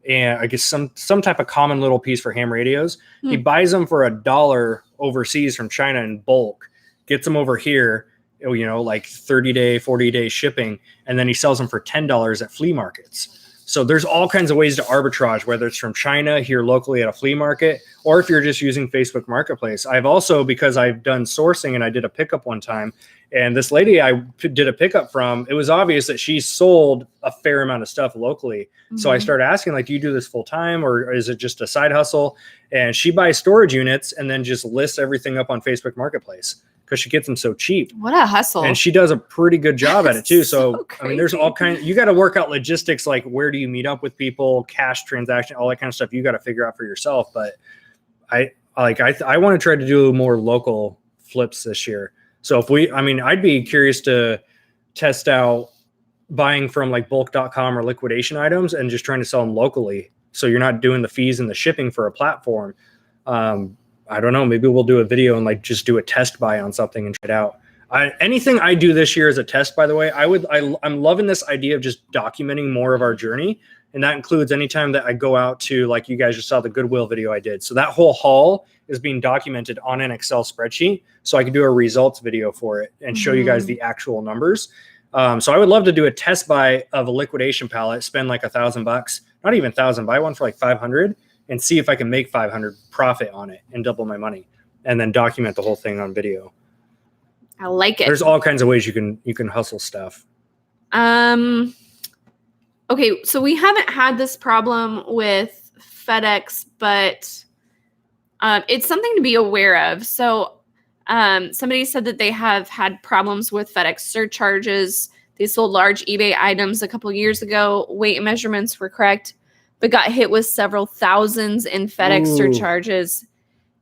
Speaker 1: And I guess some type of common little piece for ham radios. He buys them for $1 overseas from China in bulk, gets them over here, like 30-day, 40-day shipping, and then he sells them for $10 at flea markets. So there's all kinds of ways to arbitrage, whether it's from China here locally at a flea market, or if you're just using Facebook Marketplace. I've also, because I've done sourcing and I did a pickup one time, and this lady I did a pickup from, it was obvious that she sold a fair amount of stuff locally. Mm-hmm. So I started asking, like, do you do this full time or is it just a side hustle? And she buys storage units and then just lists everything up on Facebook Marketplace because she gets them so cheap.
Speaker 2: What a hustle.
Speaker 1: And she does a pretty good job at it too. So
Speaker 2: crazy.
Speaker 1: I mean, there's all kinds, you got to work out logistics, like where do you meet up with people, cash transaction, all that kind of stuff you got to figure out for yourself. But I want to try to do more local flips this year. So I'd be curious to test out buying from like bulk.com or liquidation items and just trying to sell them locally. So you're not doing the fees and the shipping for a platform. I don't know. Maybe we'll do a video and like just do a test buy on something and try it out. Anything I do this year as a test, by the way, I'm loving this idea of just documenting more of our journey. And that includes anytime that I go out to, like you guys just saw the Goodwill video I did. So that whole haul is being documented on an Excel spreadsheet. So I can do a results video for it and show you guys the actual numbers. So I would love to do a test buy of a liquidation pallet, spend like $1,000, not even 1,000, buy one for like 500 and see if I can make 500 profit on it and double my money and then document the whole thing on video.
Speaker 2: I like it.
Speaker 1: There's all kinds of ways you can hustle stuff.
Speaker 2: Okay, so we haven't had this problem with FedEx, but it's something to be aware of. So somebody said that they have had problems with FedEx surcharges. They sold large eBay items a couple years ago. Weight measurements were correct, but got hit with several thousands in FedEx surcharges.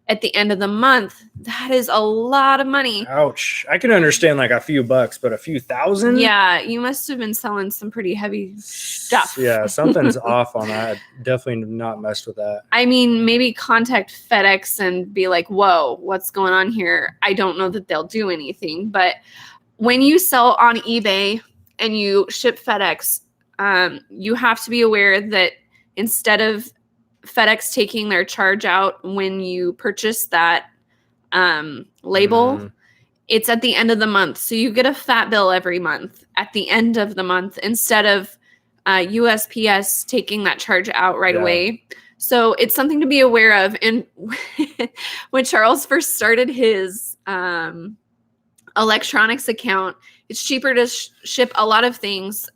Speaker 2: at the end of the month, that is a lot of money.
Speaker 1: Ouch. I can understand like a few bucks, but a few thousand?
Speaker 2: Yeah, you must have been selling some pretty heavy stuff.
Speaker 1: Yeah, something's off on that. Definitely not messed with that.
Speaker 2: I mean, maybe contact FedEx and be like, whoa, what's going on here? I don't know that they'll do anything. But when you sell on eBay and you ship FedEx, you have to be aware that instead of FedEx taking their charge out when you purchase that label, it's at the end of the month. So you get a fat bill every month at the end of the month instead of USPS taking that charge out right away. So it's something to be aware of. And when Charles first started his electronics account, it's cheaper to ship a lot of things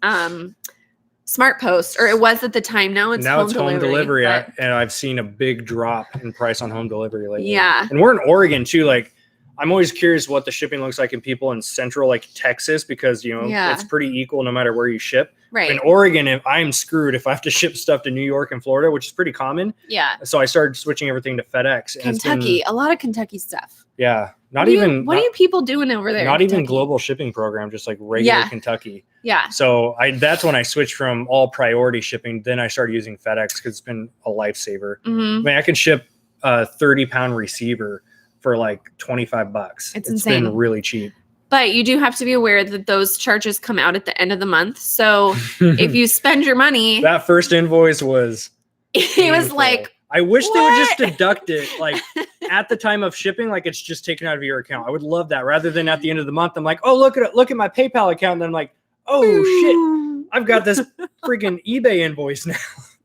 Speaker 2: Smart Post, or it was at the time. Now it's home delivery.
Speaker 1: And I've seen a big drop in price on home delivery lately.
Speaker 2: Yeah.
Speaker 1: And we're in Oregon too. Like, I'm always curious what the shipping looks like in people in central, like Texas, because, you know, it's pretty equal no matter where you ship.
Speaker 2: Right.
Speaker 1: In Oregon, if I'm screwed if I have to ship stuff to New York and Florida, which is pretty common.
Speaker 2: Yeah.
Speaker 1: So I started switching everything to FedEx. And
Speaker 2: Kentucky, a lot of Kentucky stuff.
Speaker 1: Yeah.
Speaker 2: What are you people doing over there?
Speaker 1: Not even global shipping program, just like regular Kentucky.
Speaker 2: Yeah.
Speaker 1: So that's when I switched from all priority shipping. Then I started using FedEx because it's been a lifesaver. I mean, I can ship a 30-pound receiver for like $25.
Speaker 2: It's
Speaker 1: insane. Been really cheap.
Speaker 2: But you do have to be aware that those charges come out at the end of the month. So if you spend your money,
Speaker 1: that first invoice was
Speaker 2: it was like,
Speaker 1: I wish they would just deduct it like at the time of shipping, like it's just taken out of your account. I would love that rather than at the end of the month. I'm like, oh, look at my PayPal account. And I'm like, oh shit, I've got this freaking eBay invoice now.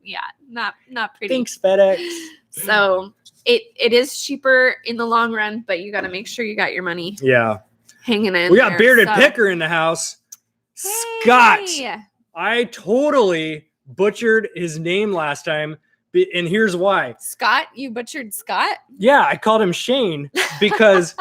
Speaker 2: Yeah, not pretty.
Speaker 1: Thanks, FedEx.
Speaker 2: So it is cheaper in the long run, but you got to make sure you got your money.
Speaker 1: Yeah.
Speaker 2: Hanging in.
Speaker 1: We got Bearded Picker in the house. Hey. Scott. I totally butchered his name last time. And here's why.
Speaker 2: Scott? You butchered Scott?
Speaker 1: Yeah, I called him Shane because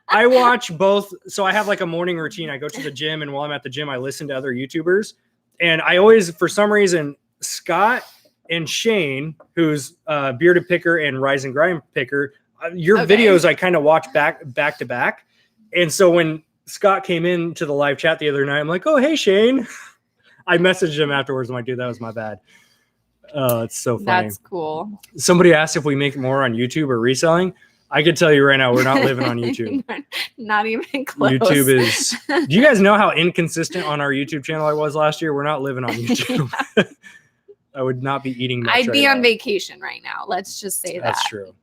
Speaker 1: I watch both. So I have like a morning routine. I go to the gym, and while I'm at the gym, I listen to other YouTubers. And I always, for some reason, Scott and Shane, who's Bearded Picker and Rise and Grind Picker, your videos I kind of watch back to back. And so when Scott came into the live chat the other night, I'm like, oh, hey, Shane. I messaged him afterwards. I'm like, dude, that was my bad. Oh, it's so funny.
Speaker 2: That's cool.
Speaker 1: Somebody asked if we make more on YouTube or reselling. I can tell you right now, we're not living on YouTube.
Speaker 2: Not even close.
Speaker 1: YouTube is. Do you guys know how inconsistent on our YouTube channel I was last year? We're not living on YouTube. I would not be eating much.
Speaker 2: I'd be on vacation right now. Let's just say that.
Speaker 1: That's true.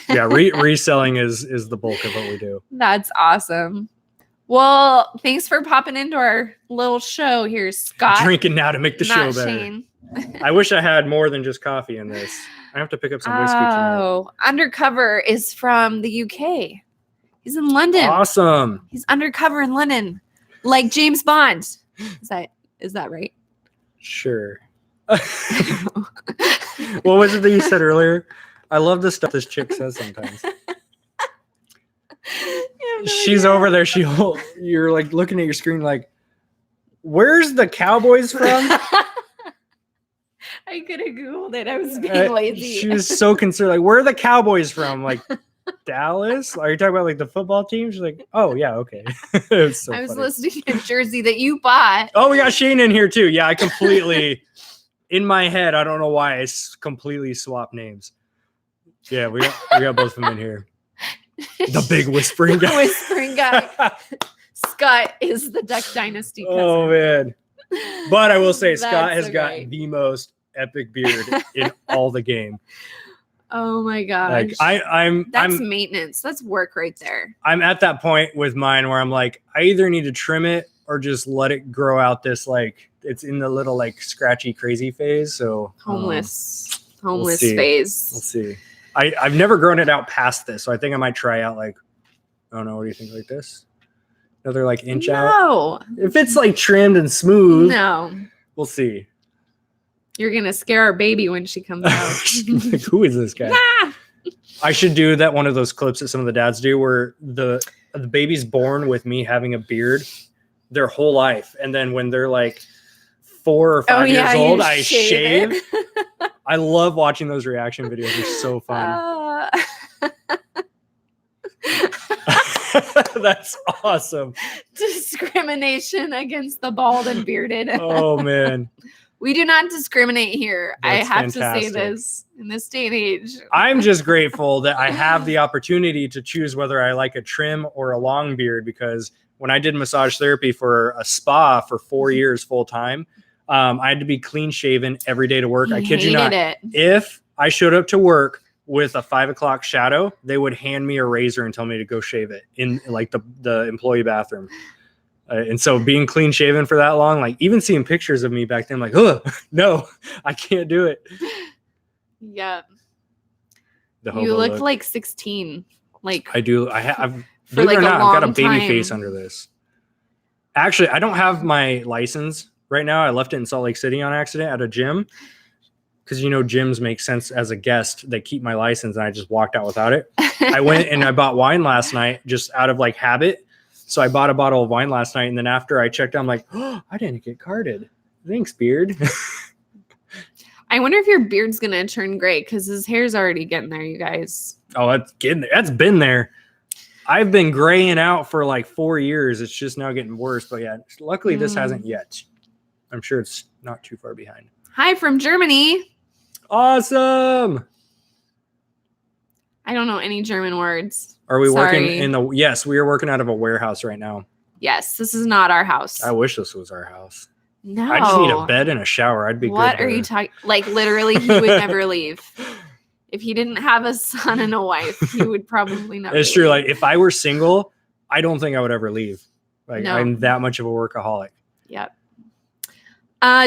Speaker 1: Yeah, reselling is the bulk of what we do.
Speaker 2: That's awesome. Well, thanks for popping into our little show here, Scott.
Speaker 1: Drinking now to make the show better.
Speaker 2: Shane.
Speaker 1: I wish I had more than just coffee in this. I have to pick up some whiskey tonight. Oh,
Speaker 2: Undercover is from the UK. He's in London.
Speaker 1: Awesome.
Speaker 2: He's undercover in London, like James Bond. Is that right?
Speaker 1: Sure. What was it that you said earlier? I love the stuff this chick says sometimes. She's over there. You're like looking at your screen like, where's the Cowboys from?
Speaker 2: I could have Googled it. I was being lazy.
Speaker 1: She was so concerned. Like, where are the Cowboys from? Like, Dallas? Are you talking about like the football team? She's like, oh, yeah, okay. I was
Speaker 2: listening to a jersey that you bought.
Speaker 1: Oh, we got Shane in here too. Yeah, I completely, in my head, I don't know why I completely swapped names. Yeah, we got both of them in here. The big whispering guy.
Speaker 2: Whispering guy. Scott is the Duck Dynasty cousin.
Speaker 1: Oh, man. But I will say, Scott has got the most epic beard in all the game.
Speaker 2: Oh my gosh.
Speaker 1: Like
Speaker 2: that's maintenance. That's work right there.
Speaker 1: I'm at that point with mine where I'm like, I either need to trim it or just let it grow out this, like, it's in the little like scratchy crazy phase. So
Speaker 2: homeless
Speaker 1: we'll
Speaker 2: phase.
Speaker 1: We'll see. I've never grown it out past this. So I think I might try out like, I don't know, what do you think, like this? Another like inch out?
Speaker 2: No.
Speaker 1: If it's like trimmed and smooth.
Speaker 2: No.
Speaker 1: We'll see.
Speaker 2: You're going to scare our baby when she comes out.
Speaker 1: Like, who is this guy? Ah! I should do that, one of those clips that some of the dads do where the baby's born with me having a beard their whole life. And then when they're like 4 or 5 years old, I shave. I love watching those reaction videos. They're so fun. That's awesome.
Speaker 2: Discrimination against the bald and bearded.
Speaker 1: Oh man.
Speaker 2: We do not discriminate here.
Speaker 1: That's
Speaker 2: I have
Speaker 1: fantastic.
Speaker 2: to say this in this day and age.
Speaker 1: I'm just grateful that I have the opportunity to choose whether I like a trim or a long beard, because when I did massage therapy for a spa for 4 years full time, I had to be clean shaven every day to work. I kid you not. If I showed up to work with a 5 o'clock shadow, they would hand me a razor and tell me to go shave it in like the employee bathroom. And so being clean shaven for that long, like even seeing pictures of me back then, I'm like, oh no, I can't do it.
Speaker 2: Yep.
Speaker 1: You
Speaker 2: look like 16. Like
Speaker 1: I do. I've
Speaker 2: for like
Speaker 1: I've got a baby
Speaker 2: time.
Speaker 1: face under this. Actually, I don't have my license right now. I left it in Salt Lake City on accident at a gym. Because, you know, gyms make sense as a guest. They keep my license, and I just walked out without it. I went and I bought wine last night just out of like habit. So I bought a bottle of wine last night. And then after I checked, I'm like, oh, I didn't get carded. Thanks, beard.
Speaker 2: I wonder if your beard's going to turn gray because his hair's already getting there, you guys.
Speaker 1: Oh, that's getting there. That's been there. I've been graying out for like 4 years. It's just now getting worse. But yeah, luckily this hasn't yet. I'm sure it's not too far behind.
Speaker 2: Hi from Germany.
Speaker 1: Awesome.
Speaker 2: I don't know any German words.
Speaker 1: Are we working in the... Yes, we are working out of a warehouse right now.
Speaker 2: Yes, this is not our house.
Speaker 1: I wish this was our house.
Speaker 2: No.
Speaker 1: I just need a bed and a shower. I'd be good.
Speaker 2: What are you talking... Like, literally, he would never leave. If he didn't have a son and a wife, he would probably never
Speaker 1: It's true. Like, if I were single, I don't think I would ever leave. Like,
Speaker 2: No.
Speaker 1: I'm that much of a workaholic.
Speaker 2: Yep.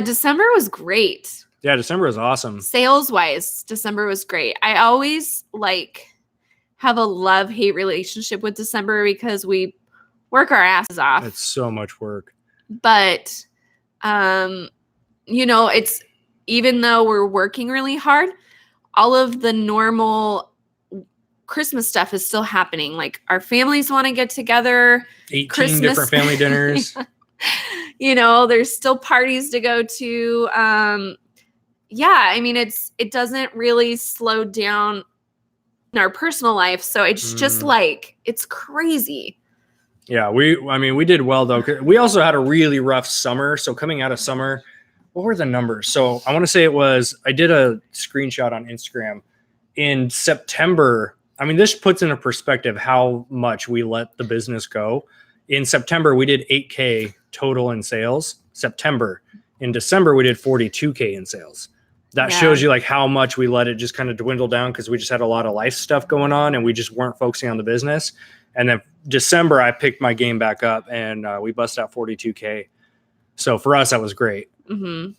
Speaker 2: December was great.
Speaker 1: Yeah, December was awesome.
Speaker 2: Sales wise, December was great. I always like have a love-hate relationship with December because we work our asses off.
Speaker 1: It's so much work.
Speaker 2: But you know, it's even though we're working really hard, all of the normal Christmas stuff is still happening. Like our families want to get together.
Speaker 1: 18
Speaker 2: Christmas.
Speaker 1: different family dinners.
Speaker 2: You know, there's still parties to go to. Yeah, I mean, it doesn't really slow down in our personal life. So it's just like, it's crazy.
Speaker 1: Yeah, we did well though. We also had a really rough summer. So coming out of summer, what were the numbers? So I want to say I did a screenshot on Instagram in September. I mean, this puts into perspective how much we let the business go. In September, we did 8K total in sales. September. In December, we did 42K in sales. That shows you like how much we let it just kind of dwindle down because we just had a lot of life stuff going on and we just weren't focusing on the business. And then December, I picked my game back up and we busted out 42K. So for us, that was great.
Speaker 2: Mm-hmm.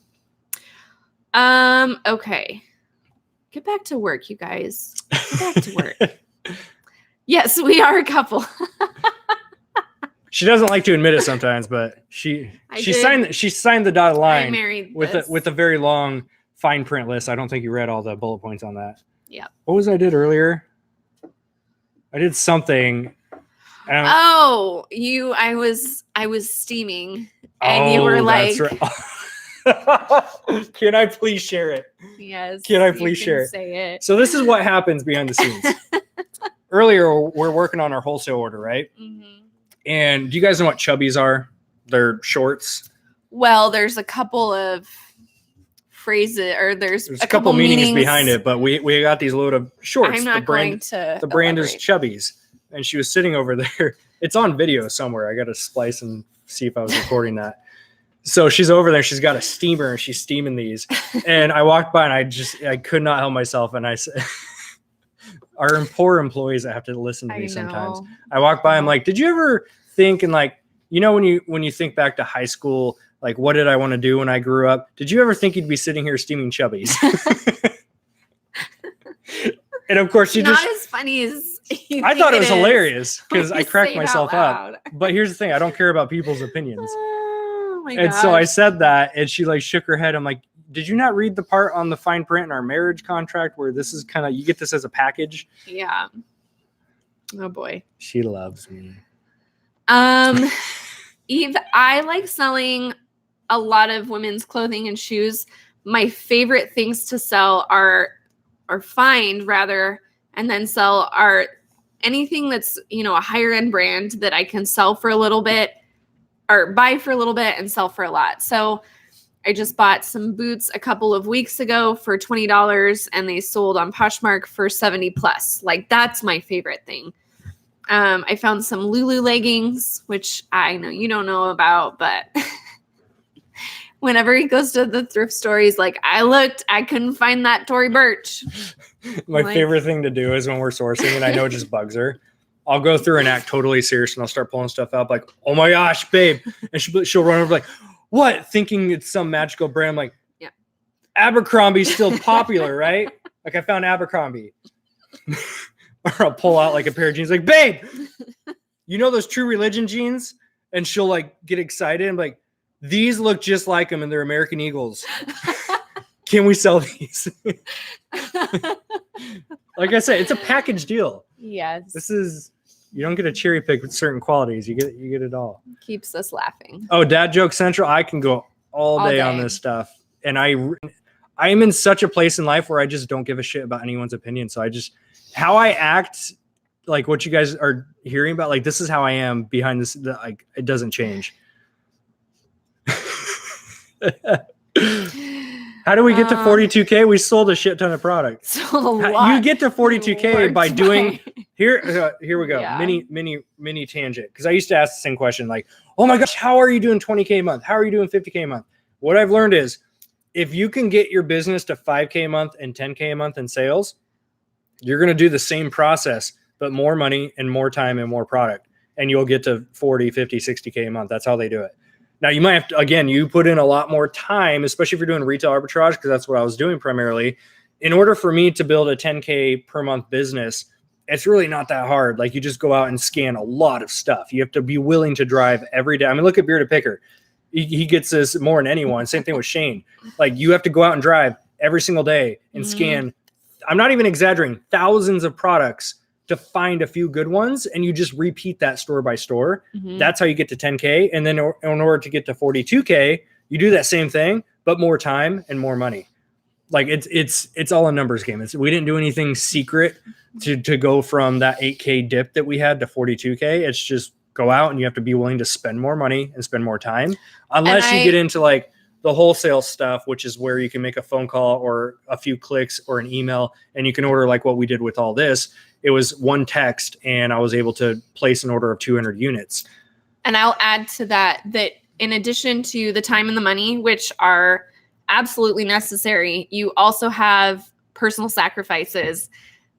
Speaker 2: Okay. Get back to work, you guys. Get back to work. Yes, we are a couple.
Speaker 1: She doesn't like to admit it sometimes, but she signed the dotted line with a very long fine print list. I don't think you read all the bullet points on that.
Speaker 2: Yeah.
Speaker 1: What was I did earlier? I did something.
Speaker 2: I was steaming and you were like,
Speaker 1: right. Can I please share it?
Speaker 2: Yes.
Speaker 1: Can I please share it?
Speaker 2: Say it.
Speaker 1: So this is what happens behind the scenes. Earlier, we're working on our wholesale order, right?
Speaker 2: Mm-hmm.
Speaker 1: And do you guys know what chubbies are? They're shorts.
Speaker 2: Well, there's a couple of phrases, or there's
Speaker 1: a couple meanings behind it, but we got these load of shorts.
Speaker 2: I'm not going to.
Speaker 1: The brand is Chubbies, and she was sitting over there. It's on video somewhere. I got to splice and see if I was recording that. So she's over there. She's got a steamer and she's steaming these. And I walked by and I could not help myself. And I said, our poor employees that have to listen to me sometimes. I walk by. I'm like, did you ever think and like, you know, when you think back to high school, like, what did I want to do when I grew up? Did you ever think you'd be sitting here steaming Chubbies? And of course,
Speaker 2: not as funny as you
Speaker 1: I thought it was
Speaker 2: is
Speaker 1: hilarious because I cracked myself up. But here's the thing: I don't care about people's opinions.
Speaker 2: Oh my
Speaker 1: and so I said that, and she like shook her head. I'm like, did you not read the part on the fine print in our marriage contract where this is kind of you get this as a package?
Speaker 2: Yeah. Oh boy.
Speaker 1: She loves me.
Speaker 2: Eve, I like selling a lot of women's clothing and shoes. My favorite things to sell are find rather, and then sell are anything that's, you know, a higher end brand that I can sell for a little bit or buy for a little bit and sell for a lot. So I just bought some boots a couple of weeks ago for $20 and they sold on Poshmark for 70 plus. Like that's my favorite thing. I found some Lulu leggings, which I know you don't know about, but whenever he goes to the thrift store, he's like, I couldn't find that Tory Burch.
Speaker 1: My favorite thing to do is when we're sourcing and I know it just bugs her, I'll go through and act totally serious and I'll start pulling stuff out like, oh my gosh, babe. And she'll run over like, what? Thinking it's some magical brand. I'm like, yeah, Abercrombie's still popular, right? Like I found Abercrombie. Or I'll pull out like a pair of jeans like, babe, you know those True Religion jeans? And she'll like get excited and like, these look just like them and they're American Eagles. Can we sell these? Like I said, it's a package deal.
Speaker 2: Yes.
Speaker 1: This is, you don't get to cherry pick with certain qualities. You get it all.
Speaker 2: Keeps us laughing.
Speaker 1: Oh, Dad Joke Central. I can go all day on this stuff. And I am in such a place in life where I just don't give a shit about anyone's opinion. So how I act, like what you guys are hearing about, like this is how I am behind this. Like it doesn't change. How do we get to 42K? We sold a shit ton of product.
Speaker 2: Sold a lot.
Speaker 1: You get to 42K by doing here we go. Yeah. Mini tangent. Because I used to ask the same question, like, oh my gosh, how are you doing 20K a month? How are you doing 50K a month? What I've learned is if you can get your business to 5K a month and 10K a month in sales, you're going to do the same process, but more money and more time and more product. And you'll get to 40, 50, 60K a month. That's how they do it. Now you might have to, again, you put in a lot more time, especially if you're doing retail arbitrage, because that's what I was doing primarily. In order for me to build a 10K per month business, it's really not that hard. Like you just go out and scan a lot of stuff. You have to be willing to drive every day. I mean, look at Bearded Picker. He gets this more than anyone. Same thing with Shane. Like you have to go out and drive every single day and scan. I'm not even exaggerating, thousands of products to find a few good ones, and you just repeat that store by store. That's how you get to 10K. And then in order to get to 42K, you do that same thing, but more time and more money. Like it's all a numbers game. We didn't do anything secret to go from that 8K dip that we had to 42K. It's just go out and you have to be willing to spend more money and spend more time, unless you get into like the wholesale stuff, which is where you can make a phone call or a few clicks or an email, and you can order like what we did with all this. It was one text and I was able to place an order of 200 units.
Speaker 2: And I'll add to that in addition to the time and the money, which are absolutely necessary, you also have personal sacrifices.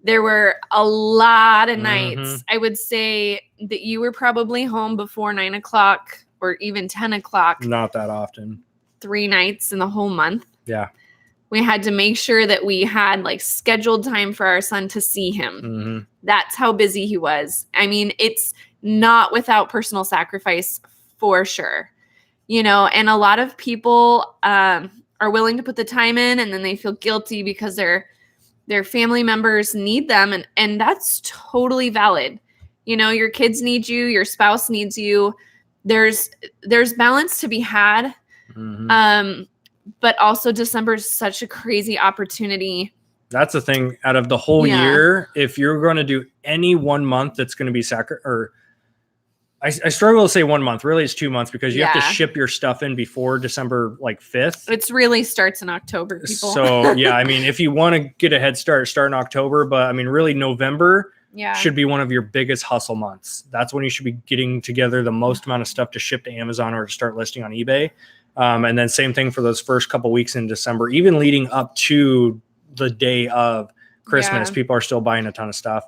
Speaker 2: There were a lot of nights. I would say that you were probably home before 9 o'clock or even 10 o'clock.
Speaker 1: Not that often. 3
Speaker 2: nights in the whole month.
Speaker 1: Yeah.
Speaker 2: We had to make sure that we had like scheduled time for our son to see him. That's how busy he was. I mean, it's not without personal sacrifice for sure, you know, and a lot of people are willing to put the time in and then they feel guilty because their family members need them. And that's totally valid. You know, your kids need you, your spouse needs you. There's balance to be had. But also December is such a crazy opportunity.
Speaker 1: That's the thing. Out of the whole year, if you're going to do any 1 month that's going to be I struggle to say 1 month. Really, it's 2 months because you have to ship your stuff in before December 5th.
Speaker 2: It really starts in October, people.
Speaker 1: So yeah, I mean, if you want to get a head start in October, but I mean, really November should be one of your biggest hustle months. That's when you should be getting together the most amount of stuff to ship to Amazon or to start listing on eBay. And then same thing for those first couple weeks in December, even leading up to the day of Christmas, people are still buying a ton of stuff.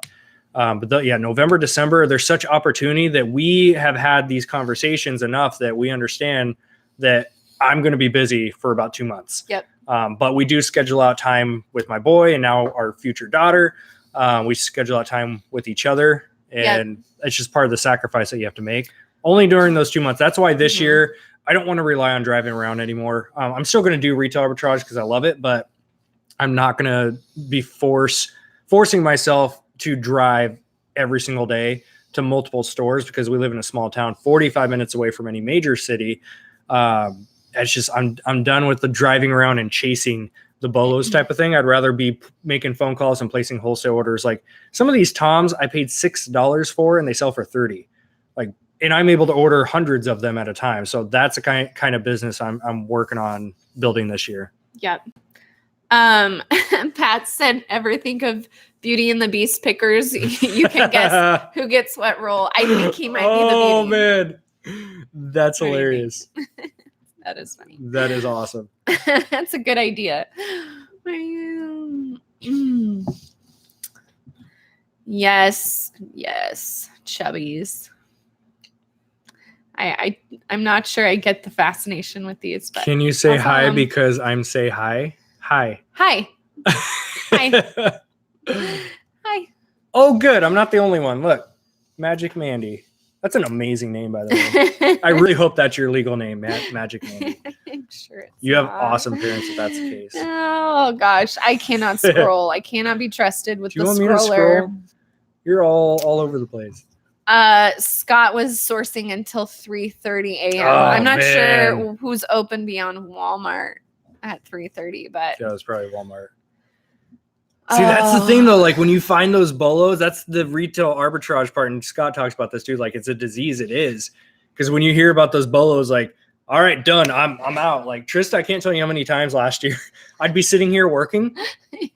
Speaker 1: November, December, there's such opportunity that we have had these conversations enough that we understand that I'm going to be busy for about 2 months. But we do schedule out time with my boy and now our future daughter. We schedule out time with each other, and it's just part of the sacrifice that you have to make only during those 2 months. That's why this year I don't want to rely on driving around anymore. I'm still going to do retail arbitrage because I love it, but I'm not going to be forcing myself to drive every single day to multiple stores because we live in a small town, 45 minutes away from any major city. It's just, I'm done with the driving around and chasing the bolos type of thing. I'd rather be making phone calls and placing wholesale orders. Like some of these toms I paid $6 for and they sell for 30. Like, and I'm able to order hundreds of them at a time. So that's a kind of business I'm working on building this year.
Speaker 2: Yep. Pat said, ever think of Beauty and the Beast pickers? You can guess who gets what role. I think he might be the Beauty.
Speaker 1: Oh man, that's hilarious.
Speaker 2: That is funny.
Speaker 1: That is awesome.
Speaker 2: That's a good idea. Yes, chubbies. I'm not sure I get the fascination with these. But
Speaker 1: can you say hi because I'm say hi? Hi.
Speaker 2: Hi. Hi. Hi.
Speaker 1: Oh, good. I'm not the only one. Look, Magic Mandy. That's an amazing name, by the way. I really hope that's your legal name, Magic Mandy.
Speaker 2: I'm sure it's
Speaker 1: You have
Speaker 2: not.
Speaker 1: awesome parents if that's the case.
Speaker 2: Oh gosh, I cannot scroll. I cannot be trusted with the
Speaker 1: want
Speaker 2: scroller.
Speaker 1: me to scroll? You're all over the place.
Speaker 2: Scott was sourcing until 3:30 a.m.
Speaker 1: Oh,
Speaker 2: I'm not
Speaker 1: man.
Speaker 2: sure who's open beyond Walmart at 3:30, but
Speaker 1: Yeah, it's probably Walmart. See, that's the thing though. Like when you find those bolos, that's the retail arbitrage part. And Scott talks about this too. Like it's a disease. It is. Because when you hear about those bolos, like, all right, done. I'm out. Like Trista, I can't tell you how many times last year I'd be sitting here working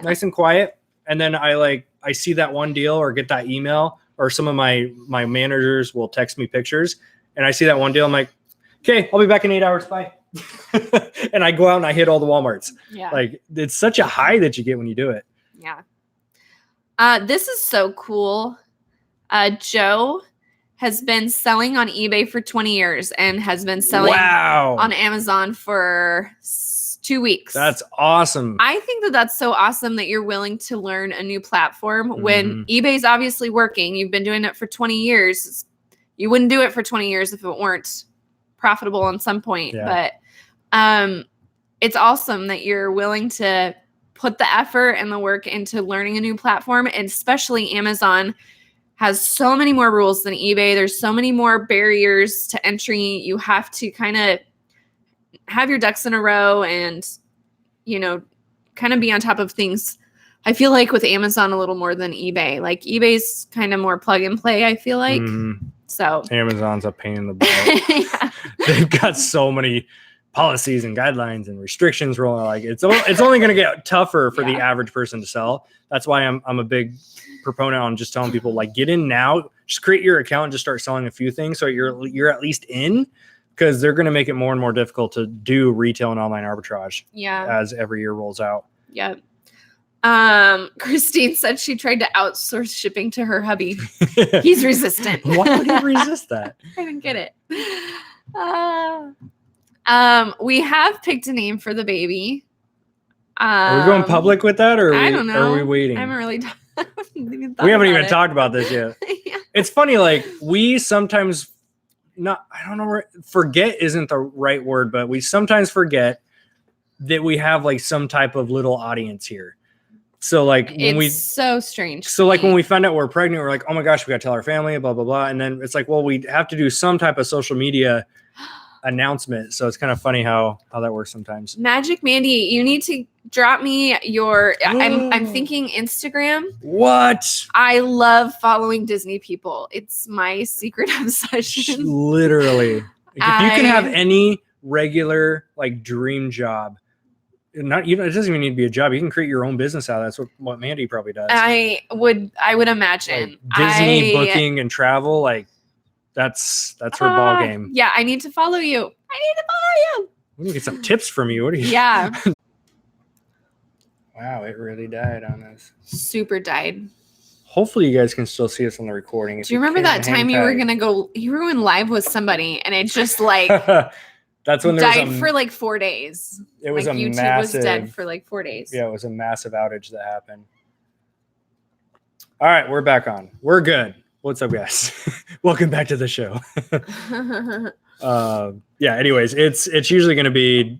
Speaker 1: nice and quiet. And then I see that one deal or get that email or some of my managers will text me pictures and I see that one deal. I'm like, okay, I'll be back in 8 hours. Bye. And I go out and I hit all the Walmarts.
Speaker 2: Yeah.
Speaker 1: Like it's such a high that you get when you do it.
Speaker 2: Yeah. This is so cool. Joe has been selling on eBay for 20 years and has been selling on Amazon for 2 weeks.
Speaker 1: That's awesome.
Speaker 2: I think that's so awesome that you're willing to learn a new platform when eBay's obviously working. You've been doing it for 20 years. You wouldn't do it for 20 years if it weren't profitable on some point.
Speaker 1: Yeah.
Speaker 2: But it's awesome that you're willing to put the effort and the work into learning a new platform, and especially Amazon has so many more rules than eBay. There's so many more barriers to entry. You have to kind of have your ducks in a row and, kind of be on top of things. I feel like with Amazon a little more than eBay. Like eBay's kind of more plug and play, I feel like. So
Speaker 1: Amazon's a pain in the butt.
Speaker 2: Yeah.
Speaker 1: They've got so many policies and guidelines and restrictions rolling. Like it's only going to get tougher for the average person to sell. That's why I'm a big proponent on just telling people like get in now, just create your account and just start selling a few things so you're at least in, because they're going to make it more and more difficult to do retail and online arbitrage as every year rolls out.
Speaker 2: Yep. Christine said she tried to outsource shipping to her hubby. He's resistant.
Speaker 1: Why would he resist that?
Speaker 2: I didn't get it. We have picked a name for the baby.
Speaker 1: Are we going public with that, or
Speaker 2: I don't know.
Speaker 1: Are we waiting?
Speaker 2: I haven't really
Speaker 1: we haven't even talked about this yet.
Speaker 2: Yeah.
Speaker 1: It's funny, like we sometimes forget isn't the right word, but we sometimes forget that we have like some type of little audience here. So like
Speaker 2: it's so strange.
Speaker 1: So like when we find out we're pregnant, we're like, oh my gosh, we got to tell our family, blah, blah, blah. And then it's like, well, we have to do some type of social media announcement. So it's kind of funny how that works sometimes.
Speaker 2: Magic Mandy, you need to drop me your I'm thinking Instagram.
Speaker 1: What?
Speaker 2: I love following Disney people. It's my secret obsession.
Speaker 1: Literally. If you can have any regular like dream job, not even, it doesn't even need to be a job. You can create your own business out of that. That's what Mandy probably does. I would imagine. Like Disney booking and travel, like that's her ball game.
Speaker 2: Yeah, I need to follow you.
Speaker 1: We need to get some tips from you. What are you?
Speaker 2: Yeah.
Speaker 1: Wow, it really died on us.
Speaker 2: Super died.
Speaker 1: Hopefully you guys can still see us on the recording.
Speaker 2: Do you remember that time you were going live with somebody and it just like
Speaker 1: that's when there
Speaker 2: died for like 4 days.
Speaker 1: It was
Speaker 2: like
Speaker 1: a
Speaker 2: YouTube
Speaker 1: massive,
Speaker 2: was dead for like 4 days.
Speaker 1: Yeah, it was a massive outage that happened. All right, we're back on. We're good. What's up, guys? Welcome back to the show. Anyways, it's usually going to be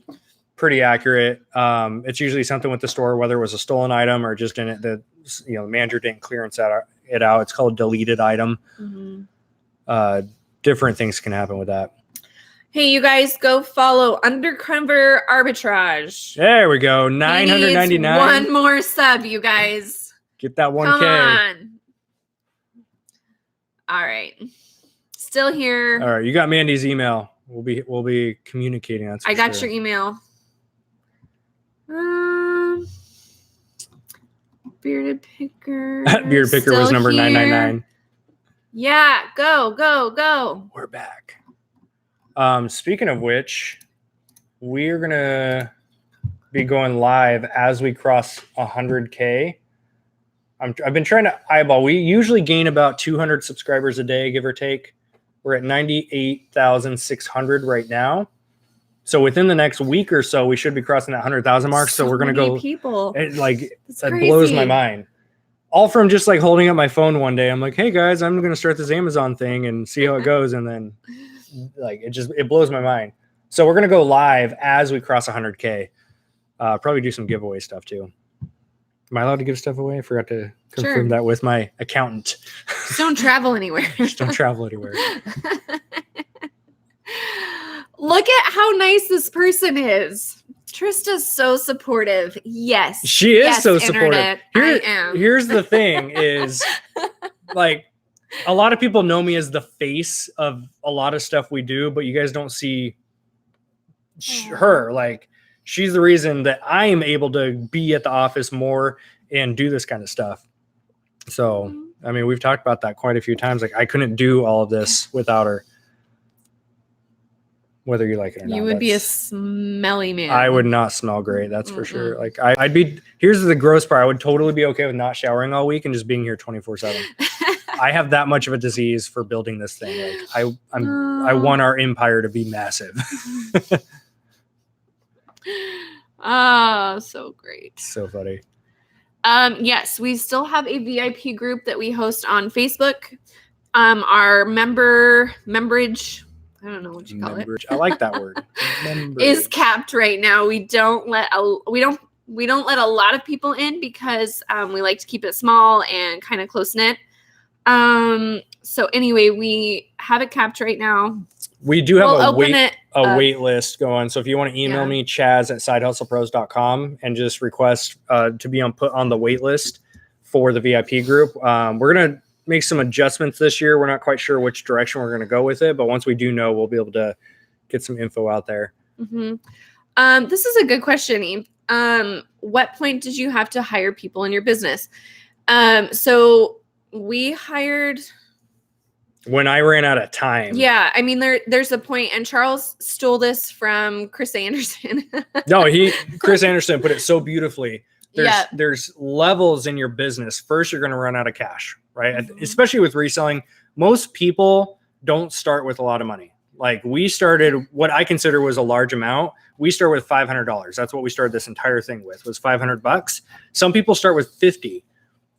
Speaker 1: pretty accurate. It's usually something with the store, whether it was a stolen item or just in it, the manager didn't clearance it out. It's called deleted item. Different things can happen with that.
Speaker 2: Hey, you guys, go follow Undercover Arbitrage.
Speaker 1: There we go.
Speaker 2: He needs
Speaker 1: 999.
Speaker 2: one more sub, you guys.
Speaker 1: Get that 1K.
Speaker 2: Come on. All right. Still here.
Speaker 1: All right, you got Mandy's email. We'll be communicating. That's for
Speaker 2: I got
Speaker 1: sure.
Speaker 2: your email. Bearded Picker.
Speaker 1: Bearded Picker was number 999.
Speaker 2: Yeah, go.
Speaker 1: We're back. Speaking of which, we're gonna be going live as we cross 100K. I've been trying to eyeball. We usually gain about 200 subscribers a day, give or take. We're at 98,600 right now. So within the next week or so, we should be crossing that 100,000 mark. So we're gonna go.
Speaker 2: People.
Speaker 1: That blows my mind. All from just like holding up my phone one day. I'm like, hey guys, I'm gonna start this Amazon thing and see how it goes, and then like it blows my mind. So we're gonna go live as we cross 100K. Probably do some giveaway stuff too. Am I allowed to give stuff away? I forgot to confirm that with my accountant.
Speaker 2: Just don't travel anywhere.
Speaker 1: Just don't travel anywhere.
Speaker 2: Look at how nice this person is. Trista's so supportive. Yes.
Speaker 1: She is so
Speaker 2: Internet,
Speaker 1: supportive.
Speaker 2: I am.
Speaker 1: Here's the thing is like a lot of people know me as the face of a lot of stuff we do, but you guys don't see her. Like she's the reason that I am able to be at the office more and do this kind of stuff. So, I mean, we've talked about that quite a few times. Like I couldn't do all of this without her. Whether you like it or not.
Speaker 2: You would be a smelly man.
Speaker 1: I would not smell great. That's for sure. Like I'd be, here's the gross part. I would totally be okay with not showering all week and just being here 24/7. I have that much of a disease for building this thing. Like I want our empire to be massive.
Speaker 2: So great.
Speaker 1: So funny.
Speaker 2: Yes, we still have a VIP group that we host on Facebook. Our memberage, I don't know what you call it.
Speaker 1: I like that word.
Speaker 2: Is capped right now. We don't let a lot of people in because we like to keep it small and kind of close knit. So anyway, we have it capped right now.
Speaker 1: We do have a wait list going. So if you want to email me, chaz@sidehustlepros.com, and just request to be put on the wait list for the VIP group. We're gonna make some adjustments this year. We're not quite sure which direction we're going to go with it, but once we do know, we'll be able to get some info out there.
Speaker 2: Mm-hmm. This is a good question, Eve. What point did you have to hire people in your business? So we hired
Speaker 1: when I ran out of time.
Speaker 2: Yeah, I mean there's a point, and Charles stole this from Chris Anderson.
Speaker 1: No, Chris Anderson put it so beautifully. There's levels in your business. First, you're going to run out of cash, right? Mm-hmm. Especially with reselling. Most people don't start with a lot of money. Like we started what I consider was a large amount. We start with $500. That's what we started this entire thing with, was $500. Some people start with 50.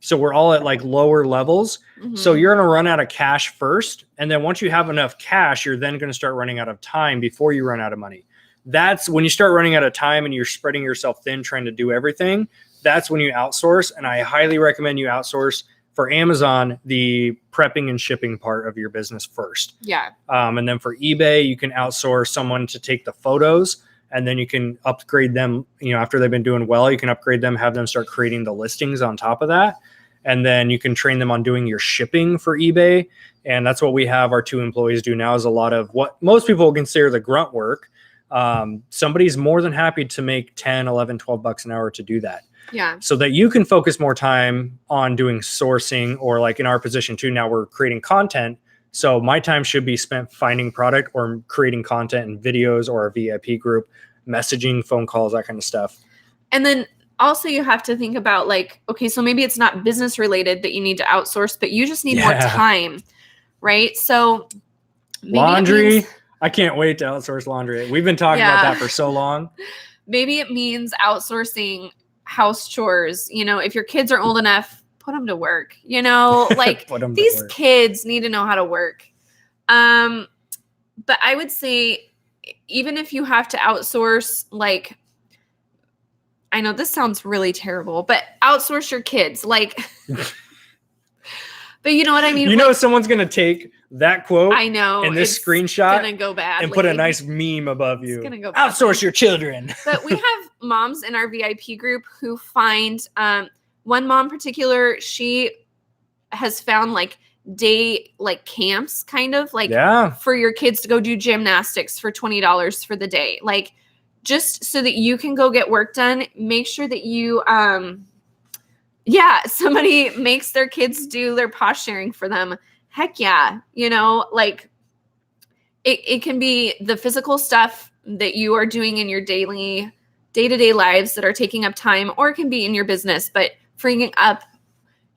Speaker 1: So we're all at like lower levels. Mm-hmm. So you're going to run out of cash first. And then once you have enough cash, you're then going to start running out of time before you run out of money. That's when you start running out of time and you're spreading yourself thin, trying to do everything. That's when you outsource. And I highly recommend you outsource for Amazon, the prepping and shipping part of your business first.
Speaker 2: Yeah.
Speaker 1: And then for eBay, you can outsource someone to take the photos, and then you can upgrade them, after they've been doing well, you can upgrade them, have them start creating the listings on top of that. And then you can train them on doing your shipping for eBay. And that's what we have our 2 employees do now, is a lot of what most people consider the grunt work. Somebody's more than happy to make 10, 11, 12 bucks an hour to do that.
Speaker 2: Yeah.
Speaker 1: So that you can focus more time on doing sourcing, or like in our position too, now we're creating content. So my time should be spent finding product or creating content and videos, or a VIP group, messaging, phone calls, that kind of stuff.
Speaker 2: And then also you have to think about like, okay, so maybe it's not business related that you need to outsource, but you just need more time, right? So maybe
Speaker 1: laundry. I can't wait to outsource laundry. We've been talking about that for so long.
Speaker 2: Maybe it means outsourcing house chores. If your kids are old enough, put them to work, like these kids need to know how to work. But I would say, even if you have to outsource, like, I know this sounds really terrible, but outsource your kids, like, but But you know what I mean?
Speaker 1: You know, someone's going to take that quote
Speaker 2: I know.
Speaker 1: and this screenshot
Speaker 2: gonna go badly.
Speaker 1: and put a nice meme above you.
Speaker 2: It's gonna go
Speaker 1: Outsource your children.
Speaker 2: But we have moms in our VIP group who find one mom in particular, she has found like day like camps kind of like for your kids to go do gymnastics for $20 for the day. Like just so that you can go get work done, make sure that you somebody makes their kids do their posturing for them. Heck yeah. You know, like it can be the physical stuff that you are doing in your day-to-day lives that are taking up time, or it can be in your business, but freeing up,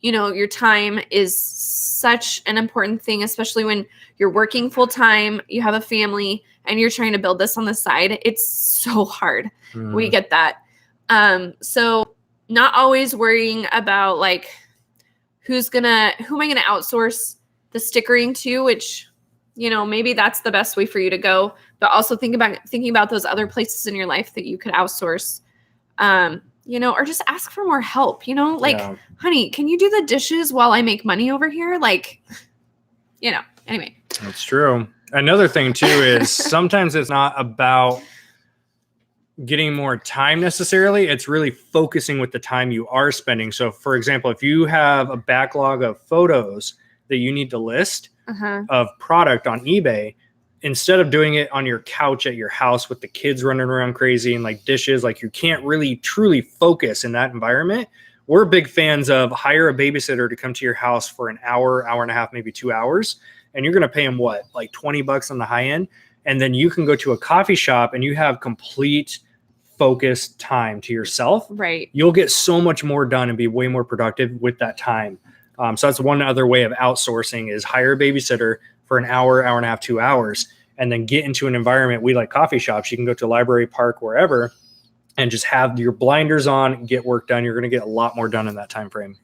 Speaker 2: you know, your time is such an important thing, especially when you're working full time, you have a family, and you're trying to build this on the side. It's so hard. We get that. So not always worrying about like, who am I going to outsource the stickering to, which, you know, maybe that's the best way for you to go, but also thinking about those other places in your life that you could outsource, you know, or just ask for more help, you know, like, honey, can you do the dishes while I make money over here? Like, you know, anyway.
Speaker 1: That's true. Another thing too is sometimes it's not about getting more time necessarily. It's really focusing with the time you are spending. So for example, if you have a backlog of photos that you need to list of product on eBay, instead of doing it on your couch at your house with the kids running around crazy and like dishes, like you can't really truly focus in that environment. We're big fans of hire a babysitter to come to your house for an hour, hour and a half, maybe 2 hours. And you're going to pay them what, like $20 on the high end. And then you can go to a coffee shop and you have complete focused time to yourself.
Speaker 2: Right.
Speaker 1: You'll get so much more done and be way more productive with that time. So that's one other way of outsourcing is hire a babysitter for an hour, hour and a half, 2 hours, and then get into an environment. We like coffee shops. You can go to a library, park, wherever, and just have your blinders on, get work done. You're going to get a lot more done in that time frame.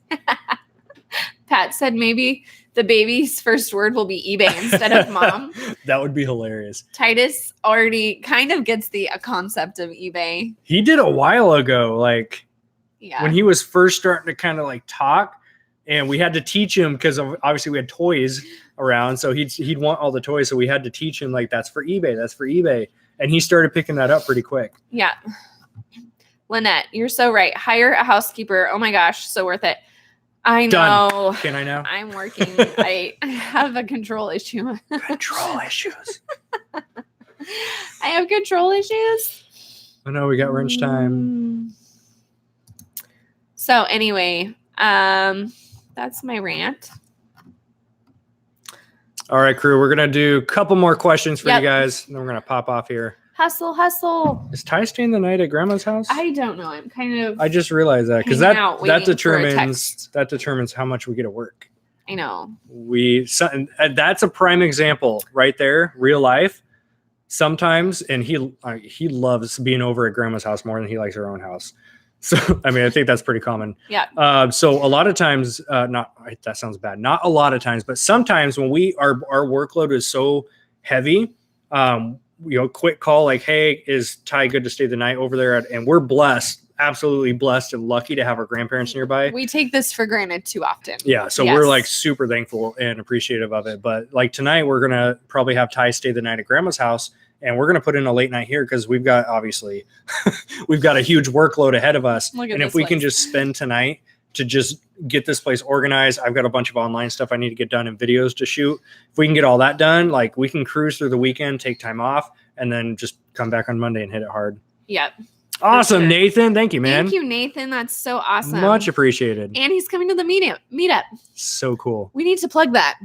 Speaker 2: Pat said maybe the baby's first word will be eBay instead of mom.
Speaker 1: That would be hilarious.
Speaker 2: Titus already kind of gets the concept of eBay.
Speaker 1: He did a while ago, like when he was first starting to kind of like talk, and we had to teach him because obviously we had toys around. So he'd want all the toys. So we had to teach him like, that's for eBay. That's for eBay. And he started picking that up pretty quick.
Speaker 2: Yeah. Lynette, you're so right. Hire a housekeeper. Oh my gosh. So worth it. I know.
Speaker 1: Done. Can I know?
Speaker 2: I'm working. I have a control issue.
Speaker 1: Control issues.
Speaker 2: I have control issues.
Speaker 1: I know we got wrench time.
Speaker 2: So anyway, that's my rant.
Speaker 1: All right, crew. We're going to do a couple more questions for you guys. And then we're going to pop off here.
Speaker 2: Hustle, hustle.
Speaker 1: Is Ty staying the night at Grandma's house?
Speaker 2: I don't know. I'm kind of.
Speaker 1: I just realized that because that determines how much we get to work.
Speaker 2: I know.
Speaker 1: That's a prime example right there. Real life. Sometimes, and he loves being over at Grandma's house more than he likes her own house. So, I mean, I think that's pretty common.
Speaker 2: Yeah.
Speaker 1: So a lot of times, that sounds bad. Not a lot of times, but sometimes when our workload is so heavy, quick call like, hey, is Ty good to stay the night over there? And we're blessed, absolutely blessed and lucky to have our grandparents nearby.
Speaker 2: We take this for granted too often.
Speaker 1: Yeah. So we're like super thankful and appreciative of it. But like tonight, we're going to probably have Ty stay the night at Grandma's house. And we're going to put in a late night here because we've got a huge workload ahead of us. And if we can just spend tonight to just get this place organized, I've got a bunch of online stuff I need to get done and videos to shoot. If we can get all that done, like we can cruise through the weekend, take time off, and then just come back on Monday and hit it hard.
Speaker 2: Yep.
Speaker 1: Awesome, sure. Nathan. Thank you, man.
Speaker 2: Thank you, Nathan. That's so awesome.
Speaker 1: Much appreciated.
Speaker 2: And he's coming to the meetup. So
Speaker 1: cool.
Speaker 2: We need to plug that.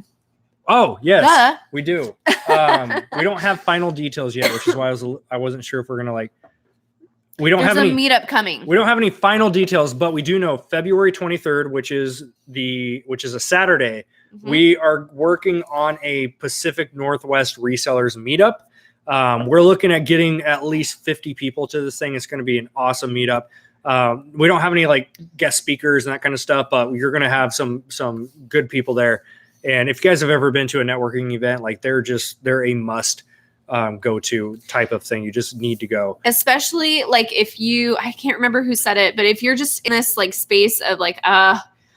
Speaker 1: Oh, yes, we do. We don't have final details yet, which is why I wasn't sure if we're going to There's
Speaker 2: a meetup coming.
Speaker 1: We don't have any final details, but we do know February 23rd, which is a Saturday. Mm-hmm. We are working on a Pacific Northwest resellers meetup. We're looking at getting at least 50 people to this thing. It's going to be an awesome meetup. We don't have any guest speakers and that kind of stuff, but you're going to have some good people there. And if you guys have ever been to a networking event, they're a must go-to type of thing. You just need to go. Especially if I can't remember who said it, but if you're just in this space of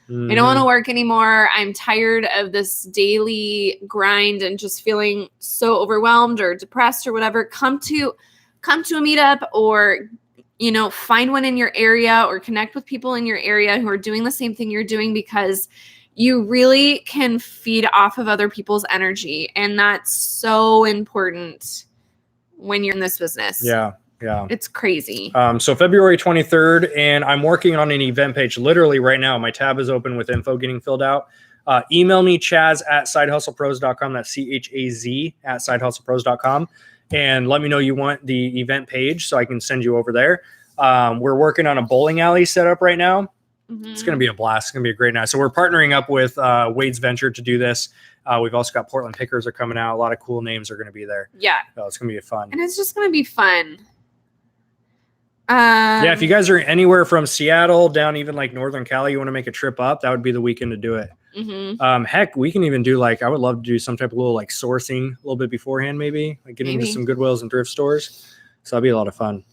Speaker 2: I don't want to work anymore. I'm tired of this daily grind and just feeling so overwhelmed or depressed or whatever. Come to a meetup, or find one in your area, or connect with people in your area who are doing the same thing you're doing, because you really can feed off of other people's energy. And that's so important when you're in this business.
Speaker 1: Yeah.
Speaker 2: It's crazy.
Speaker 1: So February 23rd, and I'm working on an event page literally right now. My tab is open with info getting filled out. Email me, chaz@sidehustlepros.com. That's CHAZ @sidehustlepros.com. And let me know you want the event page so I can send you over there. We're working on a bowling alley setup right now. It's going to be a blast. It's going to be a great night. So we're partnering up with Wade's Venture to do this. We've also got Portland Pickers are coming out. A lot of cool names are going to be there.
Speaker 2: Yeah.
Speaker 1: So it's going to be fun.
Speaker 2: And it's just going to be fun.
Speaker 1: Yeah, if you guys are anywhere from Seattle down even like Northern Cali, you want to make a trip up, that would be the weekend to do it. Heck, we can even do I would love to do some type of little sourcing a little bit beforehand, maybe getting into some Goodwills and thrift stores. So that'd be a lot of fun.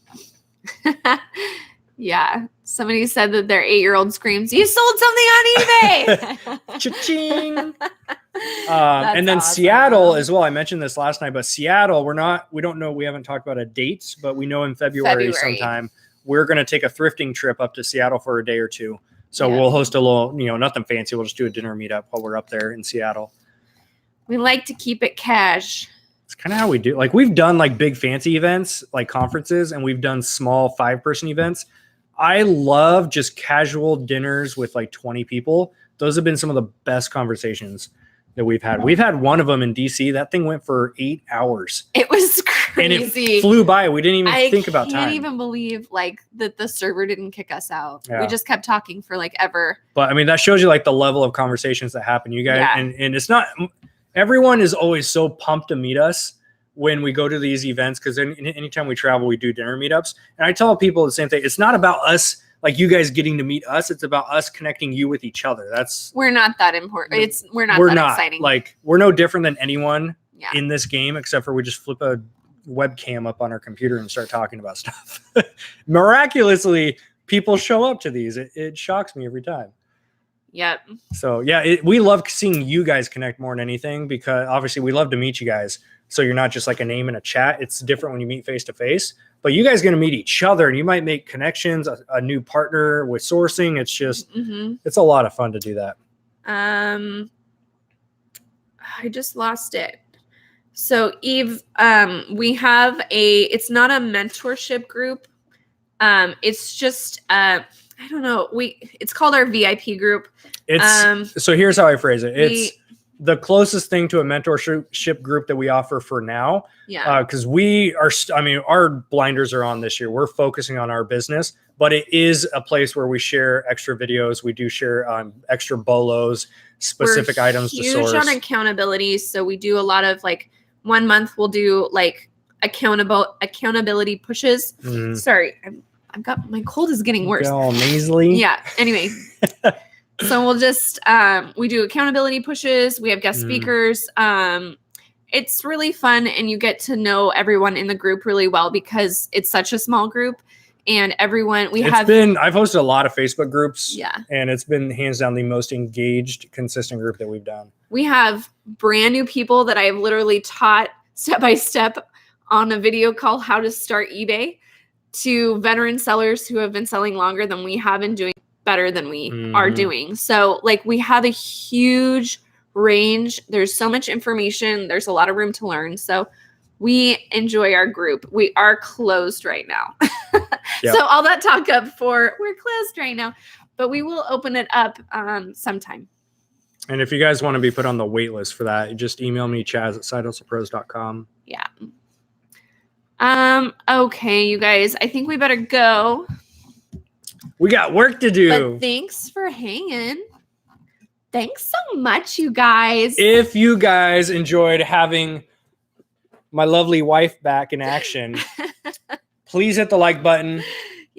Speaker 2: Yeah. Somebody said that their 8-year-old screams, "You sold something on eBay!"
Speaker 1: Cha-ching. And then awesome. Seattle as well. I mentioned this last night, but Seattle, we don't know. We haven't talked about a date, but we know in February sometime we're going to take a thrifting trip up to Seattle for a day or two. So we'll host a little, nothing fancy. We'll just do a dinner meetup while we're up there in Seattle.
Speaker 2: We like to keep it cash.
Speaker 1: It's kind of how we do. We've done big fancy events, conferences, and we've done small 5-person events. I love just casual dinners with 20 people. Those have been some of the best conversations that we've had. We've had one of them in DC. That thing went for 8 hours.
Speaker 2: It was crazy.
Speaker 1: And it flew by. We didn't even think about time.
Speaker 2: I can't even believe that the server didn't kick us out. Yeah. We just kept talking for ever.
Speaker 1: But I mean, that shows you the level of conversations that happen. You guys, and it's not, everyone is always so pumped to meet us when we go to these events, because anytime we travel, we do dinner meetups. And I tell people the same thing. It's not about us, you guys getting to meet us. It's about us connecting you with each other. We're
Speaker 2: not that important. We're not exciting.
Speaker 1: We're no different than anyone in this game, except for we just flip a webcam up on our computer and start talking about stuff. Miraculously, people show up to these. It shocks me every time.
Speaker 2: Yep.
Speaker 1: So we love seeing you guys connect more than anything, because obviously we love to meet you guys. So you're not just a name in a chat. It's different when you meet face to face, but you guys are going to meet each other and you might make connections, a new partner with sourcing. It's just, it's a lot of fun to do that.
Speaker 2: I just lost it. So Eve, we have it's not a mentorship group. It's just, I don't know. It's called our VIP group.
Speaker 1: So here's how I phrase it. It's the closest thing to a mentorship group that we offer for now. Yeah. Because our blinders are on this year. We're focusing on our business, but it is a place where we share extra videos. We do share extra bolos, specific items to source.
Speaker 2: Huge on accountability. So we do a lot of 1 month we'll do accountability pushes. Sorry, I've got my cold is getting worse.
Speaker 1: All nasally.
Speaker 2: Yeah. Anyway. So we'll just, we do accountability pushes. We have guest speakers. It's really fun, and you get to know everyone in the group really well because it's such a small group, and everyone I've
Speaker 1: hosted a lot of Facebook groups.
Speaker 2: Yeah.
Speaker 1: And it's been hands down the most engaged, consistent group that we've done.
Speaker 2: We have brand new people that I have literally taught step by step on a video call how to start eBay, to veteran sellers who have been selling longer than we have and doing better than we are doing. So we have a huge range. There's so much information. There's a lot of room to learn. So we enjoy our group. We are closed right now. Yep. So all that talk up for we're closed right now, but we will open it up sometime.
Speaker 1: And if you guys want to be put on the wait list for that, just email me, chaz@sidehustlepros.com.
Speaker 2: Yeah. Okay, you guys, I think we better go.
Speaker 1: We got work to do.
Speaker 2: But thanks for hanging. Thanks so much, you guys.
Speaker 1: If you guys enjoyed having my lovely wife back in action, please hit the like button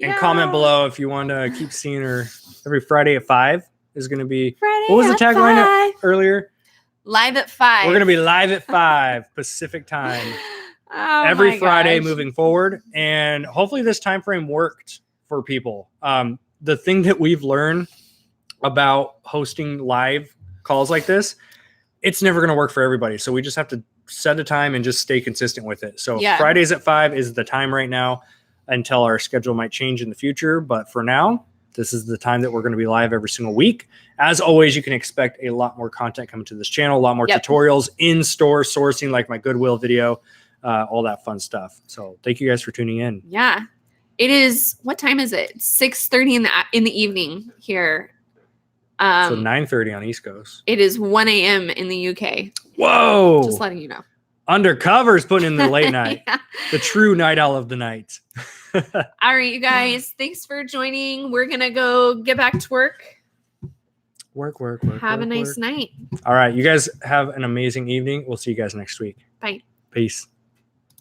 Speaker 1: and comment below if you want to keep seeing her every Friday at 5 is going to be.
Speaker 2: Friday
Speaker 1: what was the tagline earlier?
Speaker 2: Live at 5.
Speaker 1: We're going to be live at 5 Pacific time. Every Friday moving forward. And hopefully this time frame worked for people. The thing that we've learned about hosting live calls like this. It's never going to work for everybody. So we just have to set a time and just stay consistent with it. So Fridays at 5 is the time right now until our schedule might change in the future. But for now, this is the time that we're going to be live every single week. As always, you can expect a lot more content coming to this channel, a lot more tutorials, in-store sourcing, like my Goodwill video, all that fun stuff. So thank you guys for tuning in.
Speaker 2: Yeah. It is, what time is it? 6:30 in the evening here.
Speaker 1: So 9:30 on East Coast.
Speaker 2: It is 1 a.m. in the UK.
Speaker 1: Whoa.
Speaker 2: Just letting you know.
Speaker 1: Undercover's putting in the late night. The true night owl of the night.
Speaker 2: All right, you guys. Thanks for joining. We're going to go get back to work.
Speaker 1: Work.
Speaker 2: Have a nice night.
Speaker 1: All right. You guys have an amazing evening. We'll see you guys next week.
Speaker 2: Bye.
Speaker 1: Peace.